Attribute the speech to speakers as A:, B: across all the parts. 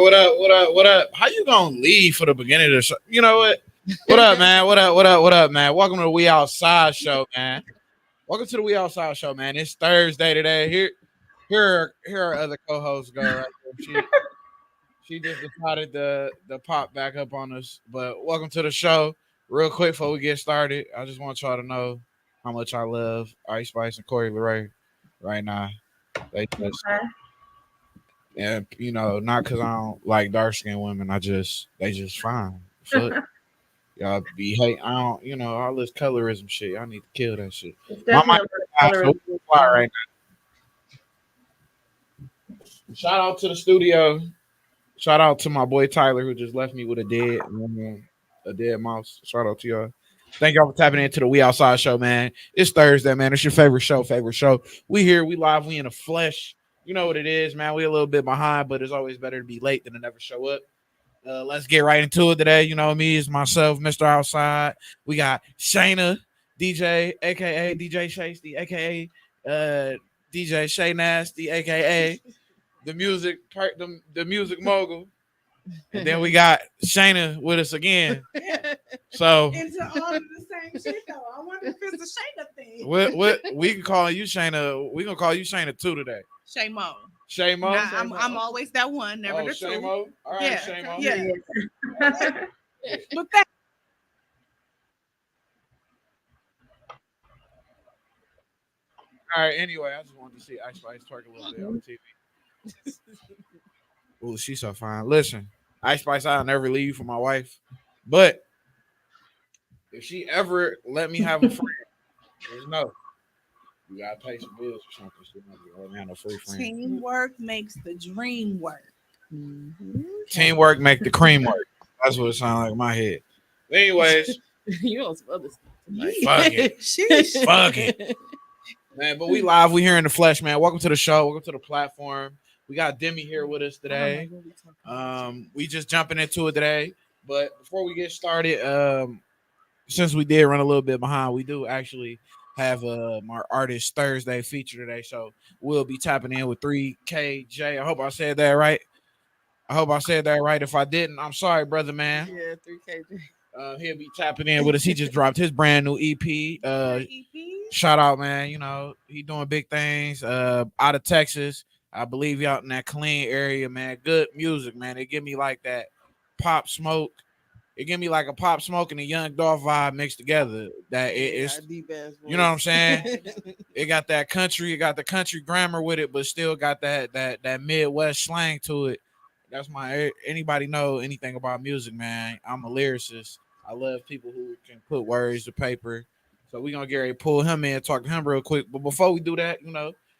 A: What up? What up? What up? How you gonna leave for the beginning of the show? You know what? What up, man? What up? What up? What up, man? Welcome to the We Outside show, man. Welcome to the We Outside show, man. It's Thursday today. Here are other co-hosts go right there. She just decided to pop back up on us. But welcome to the show. Real quick before we get started, I just want y'all to know how much I love Ice Spice and Corey LeRae right now. They just and not because I don't like dark skinned women. They just fine. Fuck. Y'all be hate. I don't. All this colorism shit. Y'all need to kill that shit.
B: It's
A: My
B: definitely
A: mic
B: a
A: is
B: lot of
A: so
B: colorism.
A: quiet right now. Shout out to the studio. Shout out to my boy Tyler who just left me with a dead mouse. Shout out to y'all. Thank y'all for tapping into the We Outside show, man. It's Thursday, man. It's your favorite show. We here, we live, we in the flesh. You know what it is, man. We a little bit behind, but it's always better to be late than to never show up. Let's get right into it today. You know me, it's myself, Mr. Outside. We got Shayna, DJ, aka DJ Shasty, aka DJ Shay Nasty, aka the music mogul. And then we got Shayna with us again. So
C: into all of the same shit though. I wonder if it's a Shayna thing.
A: What we can call you Shayna. We gonna call you Shayna 2 today.
C: Shaymo.
A: Shaymo.
C: Nah, I'm always that one, never the two.
A: Shaymo. All right,
C: Yeah,
A: Shaymo.
C: yeah. But that
A: All right. Anyway, I just wanted to see Ice Spice twerk a little bit on TV. Oh, she's so fine. Listen, Ice Spice, I'll never leave for my wife, but if she ever let me have a friend, just know you gotta pay some bills or something. She don't have no free friend.
C: teamwork makes the dream work.
A: Teamwork make the cream work. That's what it sounds like in my head. Anyways,
B: You don't smell this.
A: fuck it.
C: Sheesh.
A: Fuck it. Man, but we live. We here in the flesh, man. Welcome to the show. Welcome to the platform. We got Demi here with us today. We just jumping into it today. But before we get started, since we did run a little bit behind, we do actually have our artist Thursday feature today. So we'll be tapping in with 3KJ. I hope I said that right. If I didn't, I'm sorry, brother, man.
B: Yeah, 3K.
A: He'll be tapping in with us. He just dropped his brand new EP.
C: EP.
A: Shout out, man. He doing big things. Out of Texas. I believe y'all in that clean area, man. Good music, man. It give me like that Pop Smoke. It give me like a Pop Smoke and a Young Dolph vibe mixed together. That it's, you know what I'm saying? It got that country. It got the country grammar with it, but still got that Midwest slang to it. That's anybody know anything about music, man. I'm a lyricist. I love people who can put words to paper. So we're gonna get ready to pull him in, talk to him real quick. But before we do that,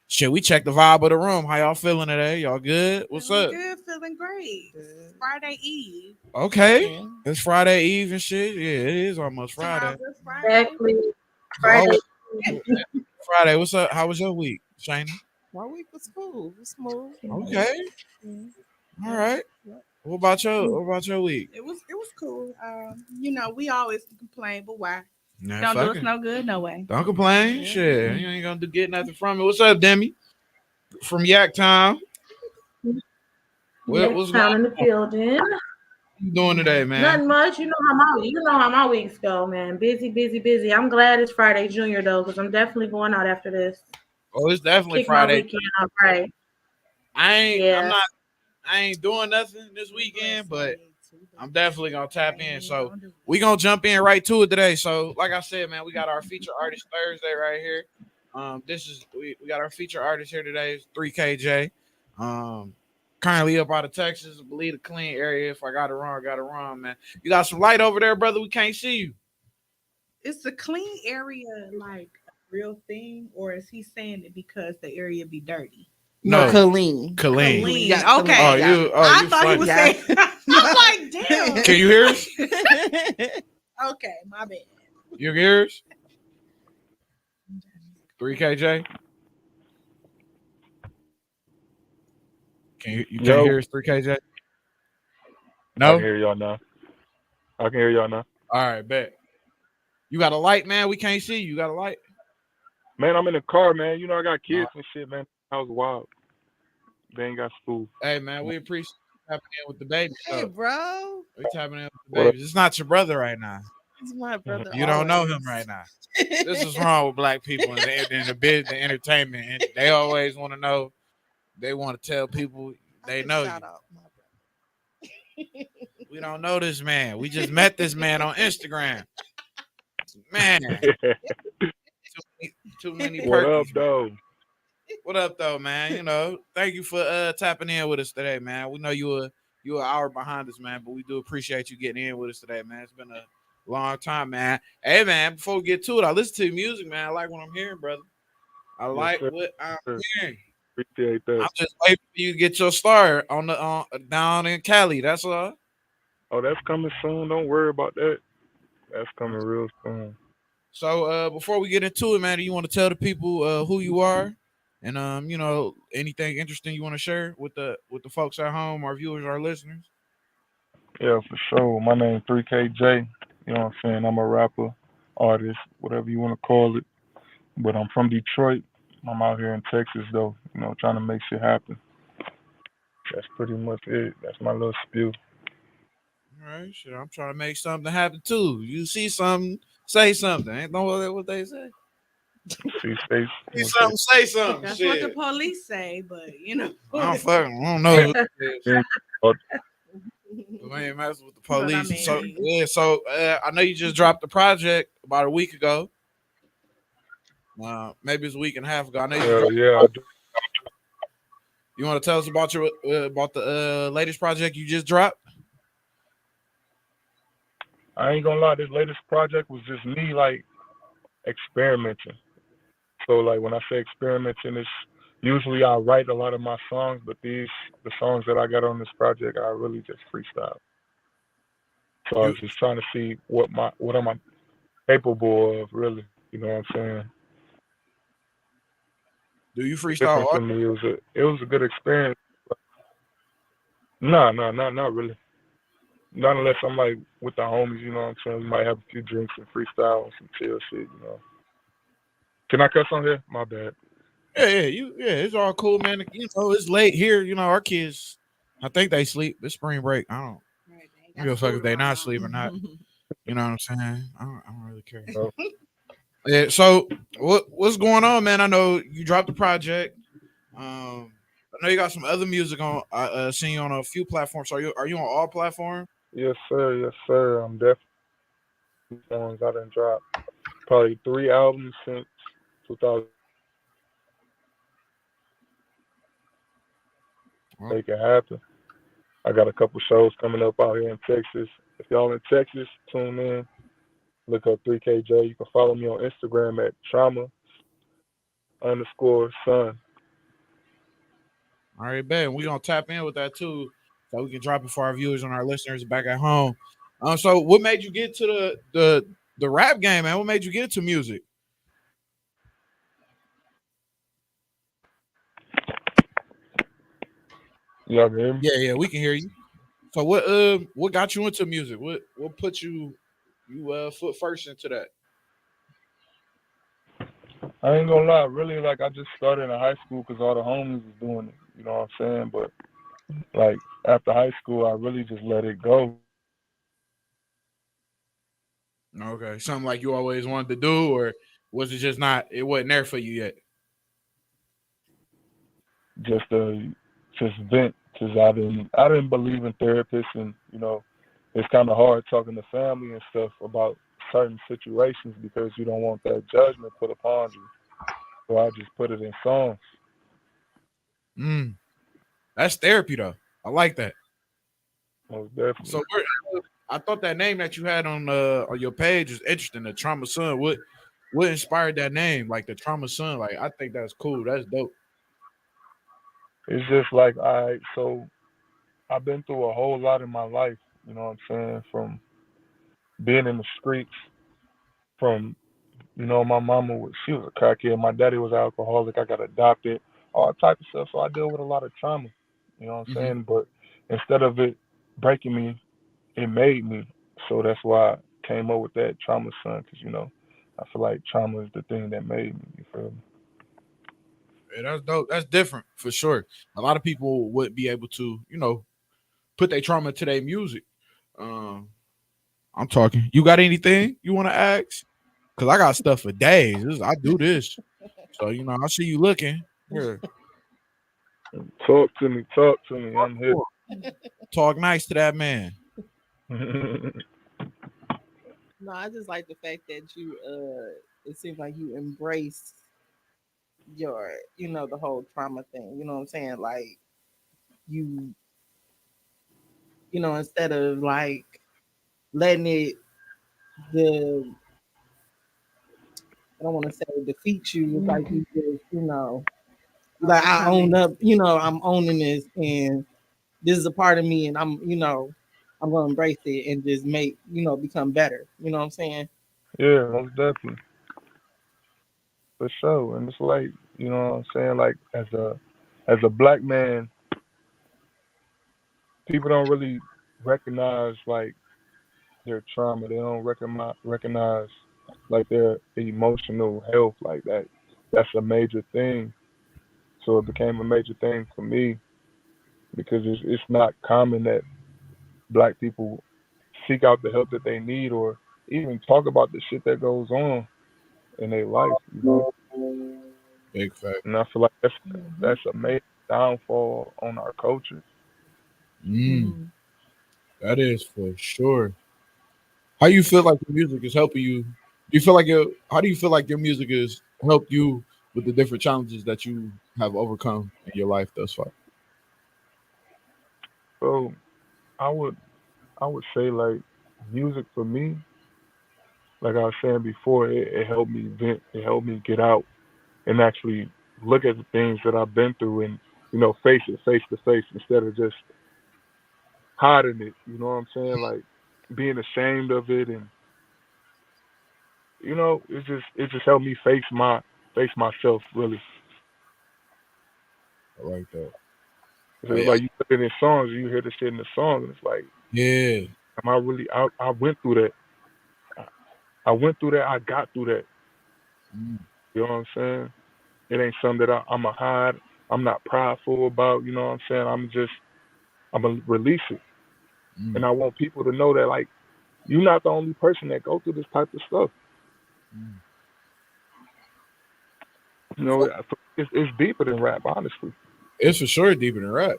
A: shit, we check the vibe of the room. How y'all feeling today? Y'all good? What's up?
C: Good, feeling great. It's Friday Eve.
A: Okay. It's Friday Eve and shit. Yeah, it is almost Friday.
C: Tomorrow's Friday.
B: Exactly.
A: So,
B: Friday.
A: Friday. What's up? How was your week, Shayna?
B: My week was cool. It was smooth.
A: Okay. All right. What about your week?
C: It was cool. We always complain, but why?
A: Nah,
C: Don't do
A: fuck
C: us
A: it.
C: no good, no way.
A: Don't complain. Shit. You ain't gonna get nothing from it. What's up, Demi? From Yak Town. What's
B: Town
A: going
B: in the building.
A: What you doing today, man?
B: Nothing much. You know how my weeks go, man. Busy. I'm glad it's Friday Junior though, because I'm definitely going out after this.
A: Oh, it's definitely
B: Kick
A: Friday.
B: my weekend off right.
A: I ain't doing nothing this weekend, but I'm definitely gonna tap in. So we gonna jump in right to it today. So, like I said, man, we got our feature artist Thursday right here. We got our feature artist here today. It's 3KJ. Currently up out of Texas, I believe the clean area. If I got it wrong, man. You got some light over there, brother. We can't see you.
C: Is the clean area like a real thing, or is he saying it because the area be dirty?
A: No,
B: Colleen.
A: Colleen.
C: Clean.
B: Yeah,
C: Okay.
B: Colleen.
C: I
A: you
C: thought he
A: funny.
C: was saying. I'm like, damn.
A: Can you hear us?
C: Okay, my bad.
A: You can hear us? 3KJ. You can't hear us, 3KJ?
D: I
A: No?
D: can hear y'all now. All
A: All right, bet. You got a light, man? We can't see you. You got a light?
D: Man, I'm in the car, man. I got kids and shit, man. I was wild. They ain't got school.
A: Hey, man, we tapping in with the baby.
C: Hey,
A: So
C: bro.
A: we tapping in with the
D: What
A: babies. It's not your brother right now.
C: He's my brother.
A: You don't know him
C: always.
A: right now. This is wrong with black people in the entertainment, and they always want to know. They want to tell people they know you.
C: Shout out my brother.
A: We don't know this man. We just met this man on Instagram. Man, too many
D: What up,
A: perkies.
D: though?
A: What up, though, man? You know, thank you for tapping in with us today, man. We know you an hour behind us, man, but we do appreciate you getting in with us today, man. It's been a long time, man. Hey, man, before we get to it, I listen to your music, man. I like what I'm hearing, brother. I like
D: sir.
A: what I'm hearing.
D: Appreciate that.
A: I'm just waiting for you to get your star on the down in Cali. That's all.
D: Oh, that's coming soon. Don't worry about that. That's coming real soon.
A: So before we get into it, man, do you want to tell the people who you are and you know, anything interesting you want to share with the folks at home, our viewers, our listeners?
D: Yeah, for sure. My name 3KJ. You know what I'm saying? I'm a rapper, artist, whatever you want to call it. But I'm from Detroit. I'm out here in Texas, though, you know, trying to make shit happen. That's pretty much it. That's my little spiel.
A: All right, shit. I'm trying to make something happen too. You see something, say something. Ain't no what they say.
D: See, stay.
A: See something, say something.
C: That's
A: Shit.
C: what the police say, but you know.
A: I don't know.
D: Oh,
A: We ain't messing with the
C: But I
A: police.
C: mean-
A: So I know you just dropped the project about a week ago. Maybe it's a week and a half ago. I know
D: yeah, I do.
A: you want to tell us about your about the latest project you just dropped?
D: I ain't gonna lie, this latest project was just me like experimenting. So like when I say experimenting, it's usually I write a lot of my songs, but the songs that I got on this project, I really just freestyle. So I was just trying to see what am I capable of, really. You know what I'm saying?
A: Do you
D: Different
A: freestyle?
D: for me. It was a good experience. No, not really. Not unless I'm like with the homies, you know what I'm saying? We might have a few drinks and freestyle and some chill shit, you know. Can I cuss on here? My bad.
A: Yeah, it's all cool, man. You know, it's late here. You know, our kids, I think they sleep. It's spring break. I don't give a fuck if they not sleep or not. You know what I'm saying? I don't really care.
D: Oh.
A: Yeah. So what's going on, man? I know you dropped the project. I know you got some other music on. I seen you on a few platforms. Are you on all platforms?
D: Yes, sir. Yes, sir. I'm definitely songs I done dropped. Probably 3 albums since 2000. Make it happen. I got a couple shows coming up out here in Texas. If y'all in Texas, tune in. Look up 3KJ. You can follow me on Instagram at trauma_son.
A: All right, Ben. We're gonna tap in with that too, so we can drop it for our viewers and our listeners back at home. So what made you get to the rap game, man? What made you get into music?
D: Y'all can hear me?
A: Yeah, we can hear you. So what got you into music? What put you foot first into that?
D: I ain't gonna lie, really, like I just started in high school because all the homies was doing it. You know what I'm saying? But like after high school, I really just let it go.
A: Okay, something like you always wanted to do, or was it just not? It wasn't there for you yet.
D: Just vent because I didn't believe in therapists, and you know it's kind of hard talking to family and stuff about certain situations because you don't want that judgment put upon you. So I just put it in songs.
A: That's therapy, though. I like that.
D: Most definitely.
A: So I thought that name that you had on your page was interesting. The Trauma Son. What inspired that name? Like the Trauma Son. Like I think that's cool. That's dope.
D: It's just like so I've been through a whole lot in my life. You know what I'm saying? From being in the streets, from my mama she was a crackhead. My daddy was an alcoholic. I got adopted. All type of stuff. So I deal with a lot of trauma. You know what I'm saying? But instead of it breaking me, it made me. So that's why I came up with that Trauma Son, because I feel like trauma is the thing that made me. You feel me?
A: Yeah, that's dope. That's different for sure. A lot of people wouldn't be able to, put their trauma to their music. I'm talking. You got anything you want to ask? Cause I got stuff for days. I do this, so I see you looking. Here,
D: Talk to me. Talk to me. I'm here.
A: talk nice to that man.
E: No, I just like the fact that you it seems like you embrace your, the whole trauma thing. You know what I'm saying? Like you, instead of like letting it the I don't want to say defeat you, it's like you just, like I own up, I'm owning this and this is a part of me and I'm gonna embrace it and just make, become better. You know what I'm saying?
D: Yeah, most definitely. For sure. And it's like, you know what I'm saying? Like as a black man, people don't really recognize like their trauma. They don't recognize like their emotional health like that. That's a major thing. So it became a major thing for me because it's not common that black people seek out the help that they need or even talk about the shit that goes on in their life.
A: Big fact.
D: And I feel like that's a major downfall on our culture.
A: That is for sure. How you feel like your music is helping you? Do you feel like how do you feel like your music has helped you with the different challenges that you have overcome in your life thus far?
D: So I would say like music for me, like I was saying before, it helped me vent, it helped me get out and actually look at the things that I've been through and face it face to face instead of just hiding it. You know what I'm saying? Like being ashamed of it, and it just helped me face myself really.
A: I like that.
D: So it's like you put it in songs, you hear the shit in the song, and it's like,
A: Yeah.
D: am I really? I went through that. I went through that. I got through that. You know what I'm saying? It ain't something that I'm a hide. I'm not prideful about. You know what I'm saying? I'm gonna release it, and I want people to know that like you're not the only person that go through this type of stuff. It's deeper than rap, honestly.
A: It's for sure deeper than rap.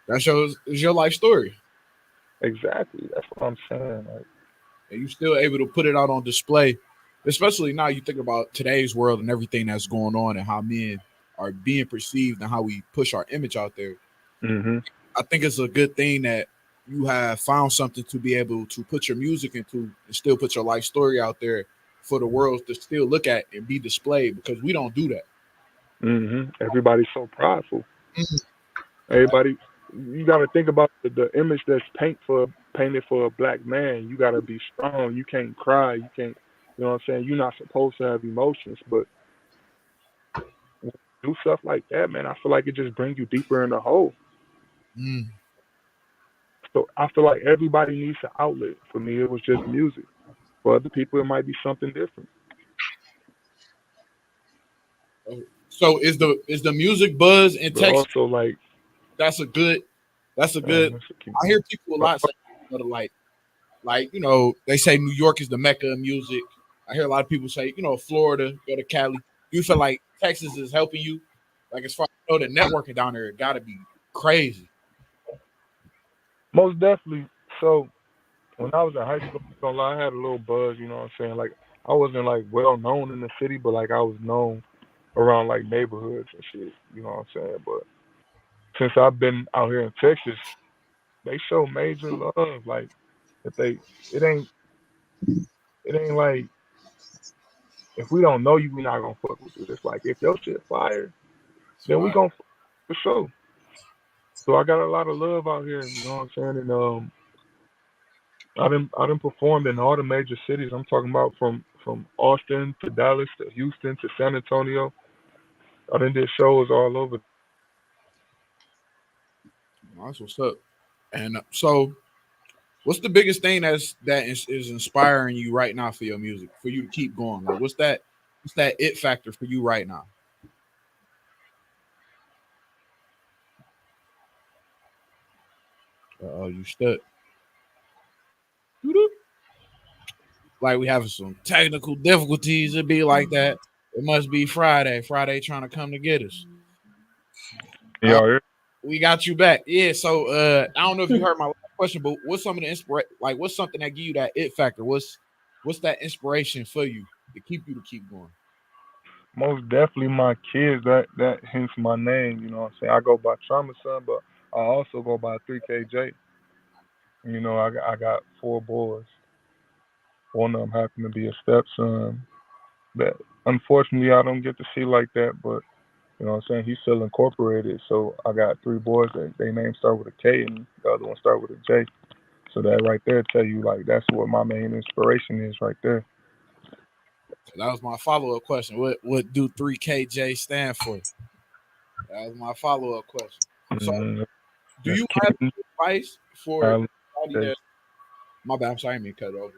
A: That shows is your life story.
D: Exactly. That's what I'm saying. Like,
A: and you still able to put it out on display, especially now you think about today's world and everything that's going on and how men are being perceived and how we push our image out there. I think it's a good thing that you have found something to be able to put your music into and still put your life story out there for the world to still look at and be displayed, because we don't do that.
D: Everybody's so prideful. Everybody, you got to think about the image that's painted for a black man. You got to be strong. You can't cry. You can't, you know what I'm saying? You're not supposed to have emotions, but when you do stuff like that, man, I feel like it just brings you deeper in the hole. So I feel like everybody needs an outlet. For me, it was just music. For other people, it might be something different.
A: So is the music buzz in
D: But
A: Texas?
D: also, like,
A: that's a good. I hear people a lot say, they say New York is the mecca of music. I hear a lot of people say, Florida, go to Cali. You feel like Texas is helping you? Like, as far as the networking down there, it got to be crazy.
D: Most definitely. So when I was in high school, I'm gonna lie, I had a little buzz. You know what I'm saying? Like, I wasn't like well known in the city, but like I was known around like neighborhoods and shit. You know what I'm saying? But since I've been out here in Texas, they show major love. Like, if it ain't like, if we don't know you, we not gonna fuck with you. It's like, if your shit fire, then we gonna fuck for sure. So I got a lot of love out here. You know what I'm saying? And I done performed in all the major cities. I'm talking about from Austin to Dallas to Houston to San Antonio. I done did shows all over.
A: That's what's up. And so, what's the biggest thing that is inspiring you right now for your music, for you to keep going? Like, what's that it factor for you right now? Oh, you stuck. Doo-doo. Like we having some technical difficulties. It be like that. It must be Friday. Friday trying to come to get us. Uh,
D: Yo,
A: we got you back. Yeah. So I don't know if you heard my last question, but what's some of the inspiration? Like, what's something that give you that it factor? What's that inspiration for you to keep going?
D: most definitely my kids. That hence my name. You know what I'm saying? I go by Trauma Son, but I also go by 3KJ. You know, I got four boys. One of them happened to be a stepson. That unfortunately I don't get to see like that, but you know what I'm saying? He's still incorporated. So I got three boys that they names start with a K and the other one start with a J. So that right there tell you like that's what my main inspiration is right there.
A: That was my follow up question. What do 3KJ stand for? That was my follow up question. So
D: Mm-hmm.
A: do
D: That's
A: you have
D: King.
A: advice for
D: Allen.
A: anybody that my bad, I'm sorry, I didn't mean to cut it over.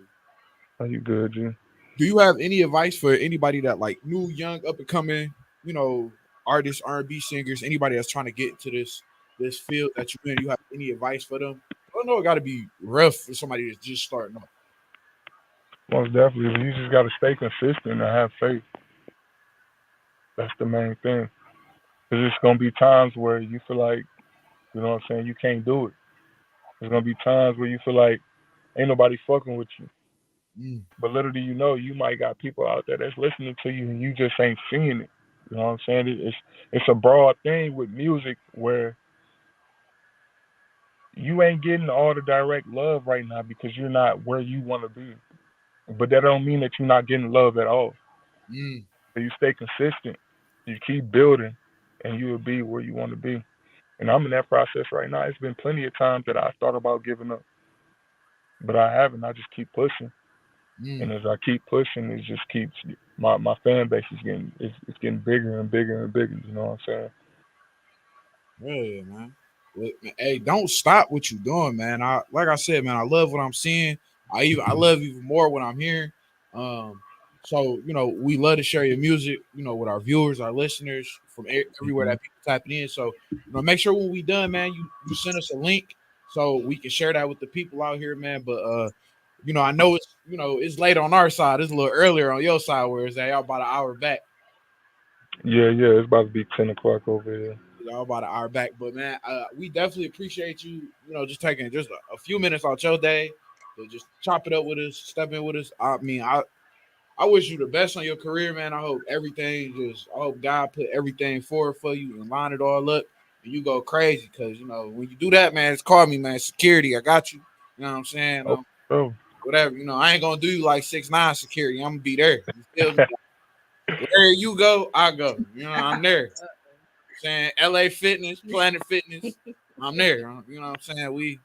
D: Are you good, G?
A: Do you have any advice for anybody that like new, young, up and coming, artists, R&B singers, anybody that's trying to get into this field that you're in? You have any advice for them? I don't know. It got to be rough for somebody that's just starting off.
D: Most definitely. You just gotta stay consistent and have faith. That's the main thing. Cause it's gonna be times where you feel like, you know what I'm saying, you can't do it. There's gonna be times where you feel like ain't nobody fucking with you.
A: Mm,
D: But little do you know, you might got people out there that's listening to you and you just ain't seeing it. You know what I'm saying? It's a broad thing with music where you ain't getting all the direct love right now because you're not where you want to be. But that don't mean that you're not getting love at all.
A: mm.
D: So you stay consistent, you keep building, and you will be where you want to be. And I'm in that process right now. It's been plenty of times that I thought about giving up, but I haven't. I just keep pushing.
A: Mm.
D: And as I keep pushing, it just keeps my fan base is it's getting bigger and bigger and bigger. You know what I'm saying?
A: Yeah, man. Hey, don't stop what you're doing, man. Like I said, man, I love what I'm seeing. I love even more what I'm hearing. So we love to share your music, with our viewers, our listeners from everywhere
D: Hmm.
A: that people tapping in. So make sure when we done, man, you send us a link so we can share that with the people out here, man. But I know it's late on our side. It's a little earlier on your side, where it's at y'all about an hour back.
D: Yeah, yeah. It's about to be 10 o'clock over here.
A: Y'all about an hour back, but man, we definitely appreciate you. Just taking just a few minutes out your day to just chop it up with us, step in with us. I mean, I wish you the best on your career, man. I hope God put everything forward for you and line it all up, and you go crazy. Because when you do that, man, it's call me, man. Security, I got you. You know what I'm saying?
D: Oh, oh.
A: Whatever. I ain't gonna do you like 6'9" security. I'm gonna be there. You feel me? Where you go, I go. I'm there. Saying LA Fitness, Planet Fitness. I'm there. You know what I'm saying? We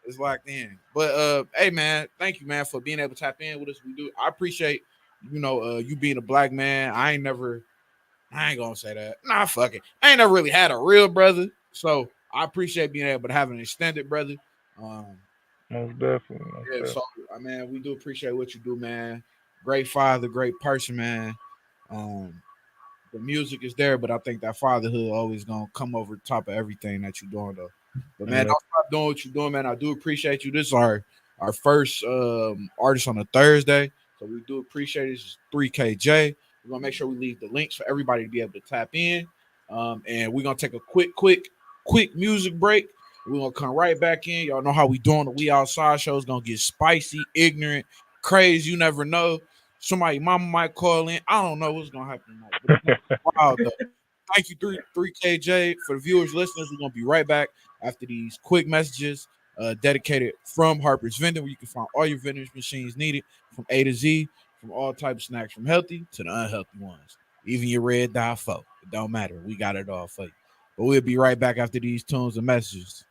A: it's locked in. But hey man, thank you, man, for being able to tap in with us. We do I appreciate, you being a black man. I ain't gonna say that. Nah, fuck it. I ain't never really had a real brother. So I appreciate being able to have an extended brother. Um,
D: Most definitely. Most
A: yeah,
D: definitely.
A: so man, we do appreciate what you do, man. Great father, great person, man. Um, the music is there, but I think that fatherhood always gonna come over the top of everything that you're doing though. But man,
D: Yeah.
A: don't stop doing what you're doing, man. I do appreciate you. This is our first artist on a Thursday. So we do appreciate it. This is 3KJ. We're gonna make sure we leave the links for everybody to be able to tap in. And we're gonna take a quick music break. We're gonna come right back in. Y'all know how we doing the We Outside show is gonna get spicy, ignorant, crazy. You never know. Somebody, mama might call in. I don't know what's gonna happen tonight, but it's gonna be wild though. Thank you, 3KJ. For the viewers, listeners, we're gonna be right back after these quick messages dedicated from Harper's Vending, where you can find all your vending machines needed from A to Z, from all types of snacks, from healthy to the unhealthy ones. Even your red dye folk. It don't matter. We got it all for you. But we'll be right back after these tunes and messages.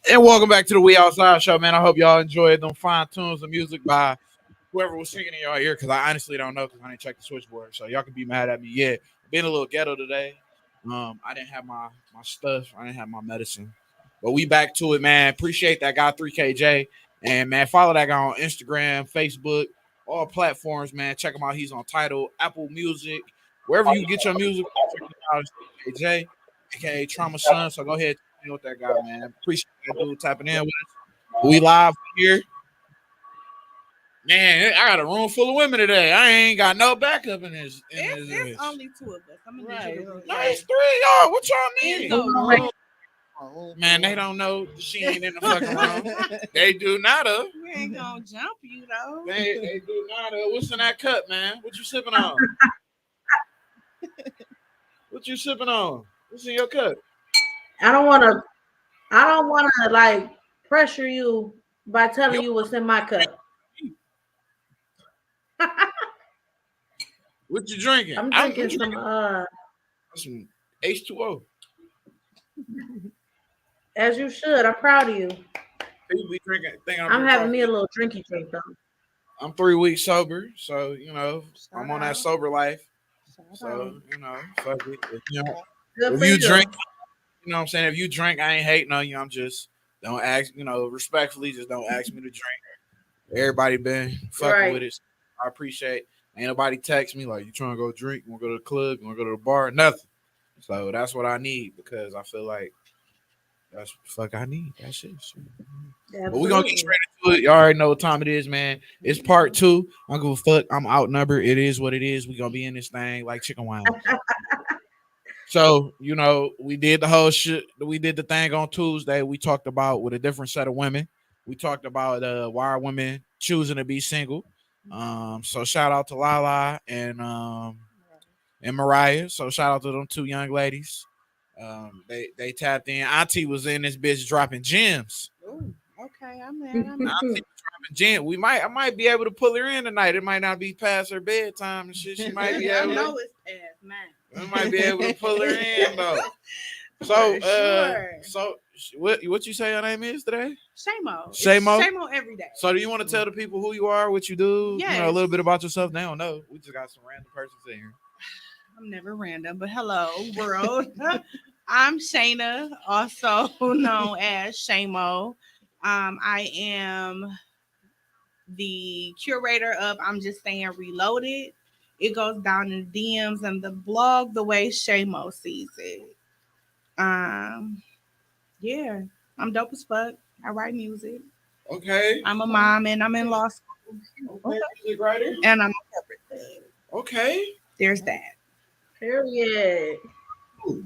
A: And welcome back to the We Outside Show, man. I hope y'all enjoyed them fine tunes of music by whoever was singing in your ear, because I honestly don't know because I didn't check the switchboard. So y'all can be mad at me. Yeah, being a little ghetto today. I didn't have my stuff. I didn't have my medicine. But we back to it, man. Appreciate that guy 3KJ. And man, follow that guy on Instagram, Facebook, all platforms, man. Check him out. He's on Tidal, Apple Music, wherever you get your music. Check him out. 3KJ, aka Trauma Son. So go ahead. With that guy, man. Appreciate that dude tapping in with us. We live here. Man, I got a room full of women today. I ain't got no backup in this.
C: It's only two of us. I'm gonna need you to
A: no, it's three, y'all. What y'all mean?
E: Oh,
A: Man, they don't know she ain't in the fucking room. They do nada.
C: We ain't gonna jump you though.
A: They do nada. What's in that cup, man? What you sipping on? What you sipping on? What's in your cup?
B: I don't want to like pressure you by telling you what's in my cup.
A: What you drinking?
B: I'm drinking
A: some H2O.
B: As you should. I'm proud of you.
A: People be drinking.
B: I'm having me a little drinky drink though.
A: I'm 3 weeks sober, so you know I'm on that sober life. So you know, fuck it. If you drink. You know what I'm saying? If you drink, I ain't hating on you. I'm just don't ask, respectfully, just don't ask me to drink. Everybody been fucking with it. I appreciate. Ain't nobody text me like, you trying to go drink? You want to go to the club? You want to go to the bar? Nothing. So that's what I need because I feel like that's what the fuck I need. That shit. But we're going to get straight into it. Y'all already know what time it is, man. It's part 2. I don't give a fuck. I'm outnumbered. It is what it is. We're going to be in this thing like chicken wine. So, we did the whole shit. We did the thing on Tuesday. We talked about with a different set of women. We talked about why are women choosing to be single. So shout out to Lala and Mariah. So shout out to them 2 young ladies. They tapped in. Auntie was in this bitch dropping gems.
C: Ooh, okay, I'm in.
A: Auntie dropping gems. I might be able to pull her in tonight. It might not be past her bedtime and shit. She might be able.
C: I know it's past 9.
A: We might be able to pull her in though. So, so what you say your name is today?
C: Shamo.
A: Shamo?
C: Shamo every day.
A: So do you want to tell the people who you are, what you do?
C: Yes.
A: A little bit about yourself? They don't know. We just got some random persons in here.
C: I'm never random, but hello, world. I'm Shayna, also known as Shamo. I am the curator of I'm Just Saying Reloaded. it goes down in the DMs and the blog the way Shamo sees it. Yeah, I'm dope as fuck. I write music.
A: Okay.
C: I'm a mom and I'm in law school.
A: Okay. Music writer.
C: And I'm a corporate thug.
A: Okay.
C: There's that.
B: Period.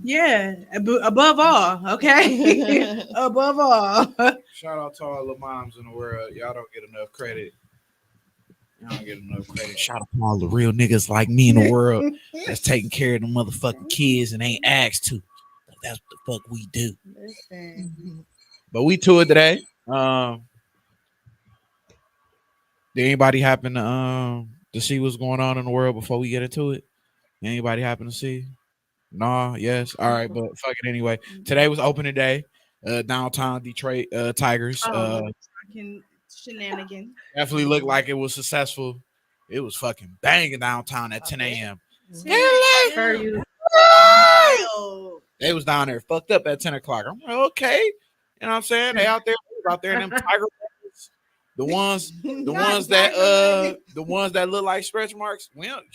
C: Yeah, above all, okay? Above all.
A: Shout out to all the moms in the world. Y'all don't get enough credit. Y'all don't get enough credit. Shout out to all the real niggas like me in the world that's taking care of the motherfucking kids and ain't asked to. That's what the fuck we do.
C: Listen.
A: But we toured today. Did anybody happen to see what's going on in the world before we get into it? Anybody happen to see? No, yes. All right, but fuck it anyway. Today was opening day. Downtown Detroit Tigers.
C: Fucking shenanigans.
A: Definitely looked like it was successful. It was fucking banging downtown at 10 a.m.
B: For you.
A: They was down there fucked up at 10 o'clock. I'm like, okay. You know what I'm saying? They out there in them Tiger Rapids. The ones that look like stretch marks. We don't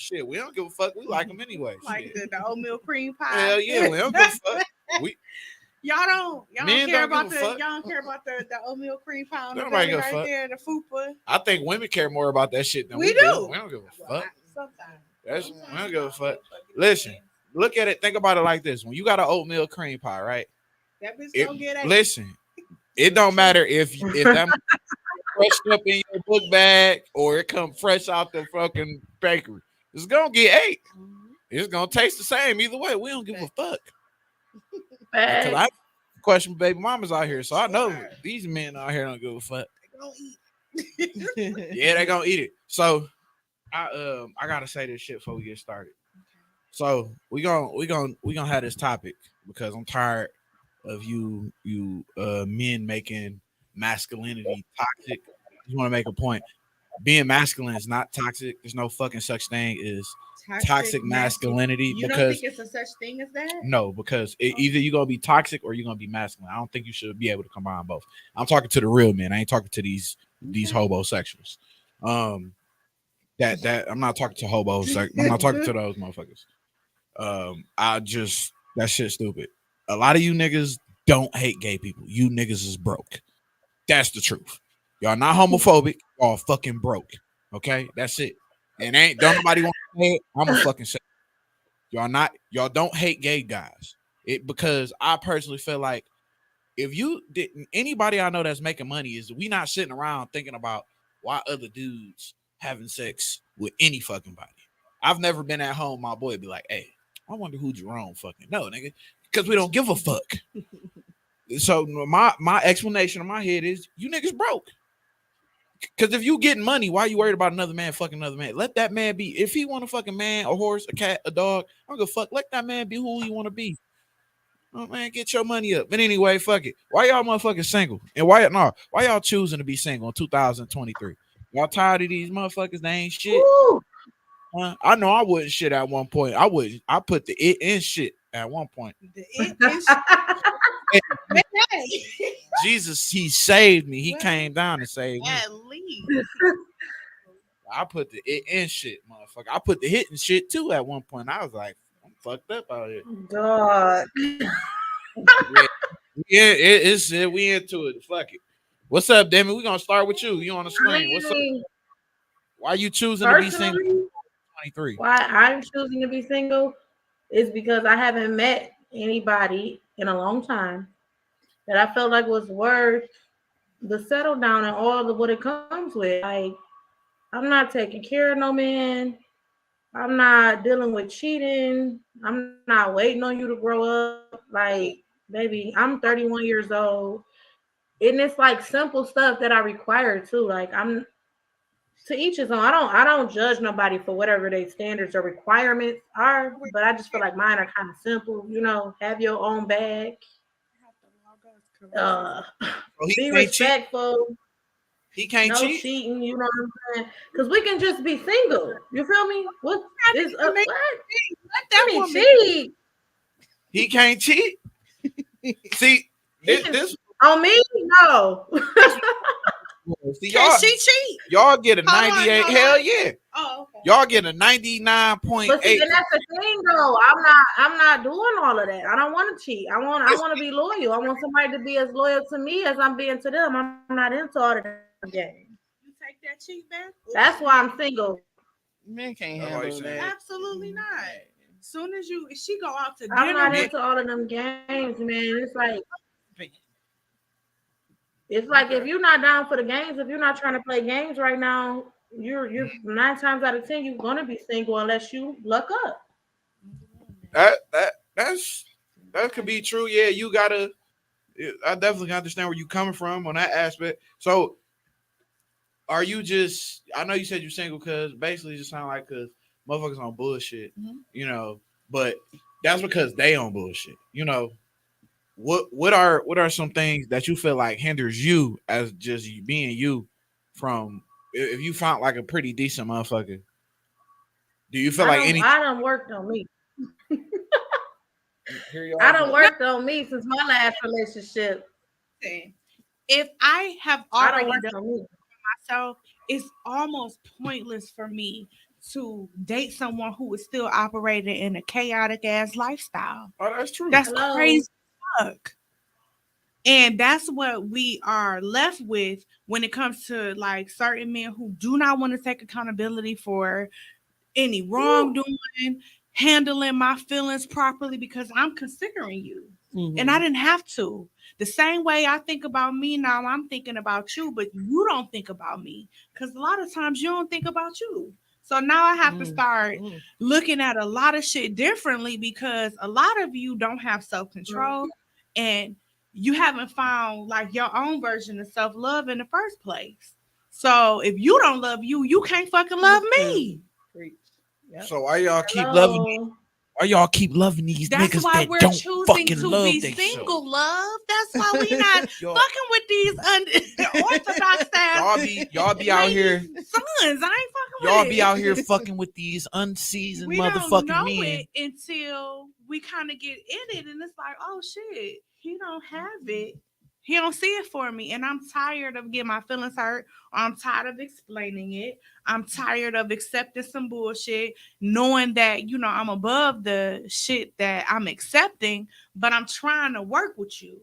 A: give a fuck. We like them anyway.
C: Like the oatmeal cream pie.
A: Hell yeah, we don't give a fuck.
C: Y'all don't
A: Men
C: care
A: don't
C: about
A: give a fuck.
C: y'all don't care about the oatmeal cream pie on the
A: Nobody
C: belly
A: give a
C: right
A: fuck.
C: there, the fupa.
A: I think women care more about that shit than
C: We
A: we
C: do.
A: do. We don't give a fuck.
C: Sometimes.
A: We don't give a fuck. Listen, look at it. Think about it like this: when you got an oatmeal cream pie, right?
C: That bitch
A: It,
C: gonna get it.
A: listen, it don't matter if that fresh up in your book bag or it come fresh out the fucking bakery. It's gonna get ate. It's gonna taste the same either way. We don't give a fuck. Because I question baby mamas out here, so I know these men out here don't give a fuck.
C: They gonna eat.
A: Yeah, they gonna eat it. So I gotta say this shit before we get started. So we gonna have this topic because I'm tired of you men making masculinity toxic. I just want to make a point. Being masculine is not toxic. There's no fucking such thing as toxic masculinity.
C: You don't
A: because
C: think it's a such thing as that?
A: no, because either you're gonna be toxic or you're gonna be masculine. I don't think you should be able to combine both. I'm talking to the real men. I ain't talking to these homosexuals. That I'm not talking to hobos. I'm not talking to those motherfuckers. That shit stupid. A lot of you niggas don't hate gay people. You niggas is broke. That's the truth. Y'all not homophobic. Y'all fucking broke. Okay, that's it. And don't nobody want to say it. I'm a fucking say it. Y'all don't hate gay guys. Because I personally feel like if you didn't, anybody I know that's making money is we not sitting around thinking about why other dudes having sex with any fucking body. I've never been at home. My boy be like, hey, I wonder who Jerome fucking no, nigga, because we don't give a fuck. So my explanation in my head is you niggas broke. Because if you getting money, why are you worried about another man fucking another man? Let that man be. If he want a fucking man, a horse, a cat, a dog, I don't give a fuck. Let that man be who he want to be. Oh man, get your money up. But anyway, fuck it. Why y'all motherfucking single? And why y'all choosing to be single in 2023? Y'all tired of these motherfuckers? They ain't shit. I know I wouldn't shit at one point. I wouldn't. I put the it in shit at one point.
C: The it is
A: Jesus, he saved me. He came down and saved me.
C: at least.
A: I put the it in shit, motherfucker. I put the hit and shit too at one point. I was like, I'm fucked up out here.
B: Dog.
A: Yeah, it's it. We into it. Fuck it. What's up, Demi? We gonna start with you. You on the screen. What's up? Why you choosing to be single? 23.
B: Why I'm choosing to be single is because I haven't met anybody in a long time that I felt like was worth the settle down and all of what it comes with. Like, I'm not taking care of no man. I'm not dealing with cheating. I'm not waiting on you to grow up. Like, baby, I'm 31 years old. And it's like simple stuff that I require too. Like, I'm to each his own. I don't judge nobody for whatever their standards or requirements are, but I just feel like mine are kind of simple. You know, have your own bag. Be respectful.
A: He can't
B: No
A: cheat.
B: cheating. You know what I'm saying? Because we can just be single. You feel me? What is up? What?
C: That
B: I mean,
C: woman
B: cheat
A: He can't cheat. See, this
B: on me? No.
A: See,
C: Can she cheat?
A: y'all get a
C: Hold on,
A: 98.
C: hold
A: Hell
C: on.
A: yeah.
C: Oh, okay.
A: Y'all get a 99.8.
B: But see, and that's the thing, though. I'm not doing all of that. I don't want to cheat. I want to be loyal. I want somebody to be as loyal to me as I'm being to them. I'm not into all of that game.
C: You take that cheat back?
B: That's why I'm single.
E: Men can't
A: That's why you
E: handle
A: saying.
E: that.
C: Absolutely not. Soon as she go out to
B: I'm not
C: dinner,
B: into all of them games, man. It's like if you're not down for the games, if you're not trying to play games right now, you're 9 times out of 10 you're gonna be single unless you luck up.
A: That could be true. Yeah, you gotta. I definitely understand where you coming from on that aspect. So, are you just? I know you said you're single because basically, it just sound like because motherfuckers on bullshit, you know. But that's because they on bullshit, you know. What are some things that you feel like hinders you as just being you from if you found like a pretty decent motherfucker? Do you feel like any?
B: I done worked on me.
A: Here you
B: I
A: are.
B: done worked on me since my last relationship.
C: if I have
B: I
C: already
B: done worked
C: done
B: on me.
C: myself, it's almost pointless for me to date someone who is still operating in a chaotic ass lifestyle.
A: Oh, that's true.
C: That's
B: Hello?
C: crazy fuck. And that's what we are left with when it comes to like certain men who do not want to take accountability for any wrongdoing, handling my feelings properly because I'm considering you. And I didn't have to. The same way I think about me now, I'm thinking about you, but you don't think about me because a lot of times you don't think about you. So now I have to start looking at a lot of shit differently because a lot of you don't have self-control and you haven't found like your own version of self-love in the first place. So if you don't love you, you can't fucking love me.
E: Yep.
A: So why y'all keep
B: Hello?
A: loving me? Why y'all keep loving these
C: That's
A: niggas
C: why
A: that
C: we're
A: don't
C: choosing
A: fucking
C: to
A: love
C: be
A: they
C: single, love. That's why we not
A: Y'all-
C: fucking with these unorthodox ass
A: y'all be out here.
C: sons. I ain't fucking with
A: Y'all
C: it.
A: be out here fucking with these unseasoned
C: We don't
A: motherfucking
C: know
A: men.
C: it until we kind of get in it, and it's like, oh shit, he don't have it. He don't see it for me, and I'm tired of getting my feelings hurt. I'm tired of explaining it. I'm tired of accepting some bullshit, knowing that I'm above the shit that I'm accepting, but I'm trying to work with you.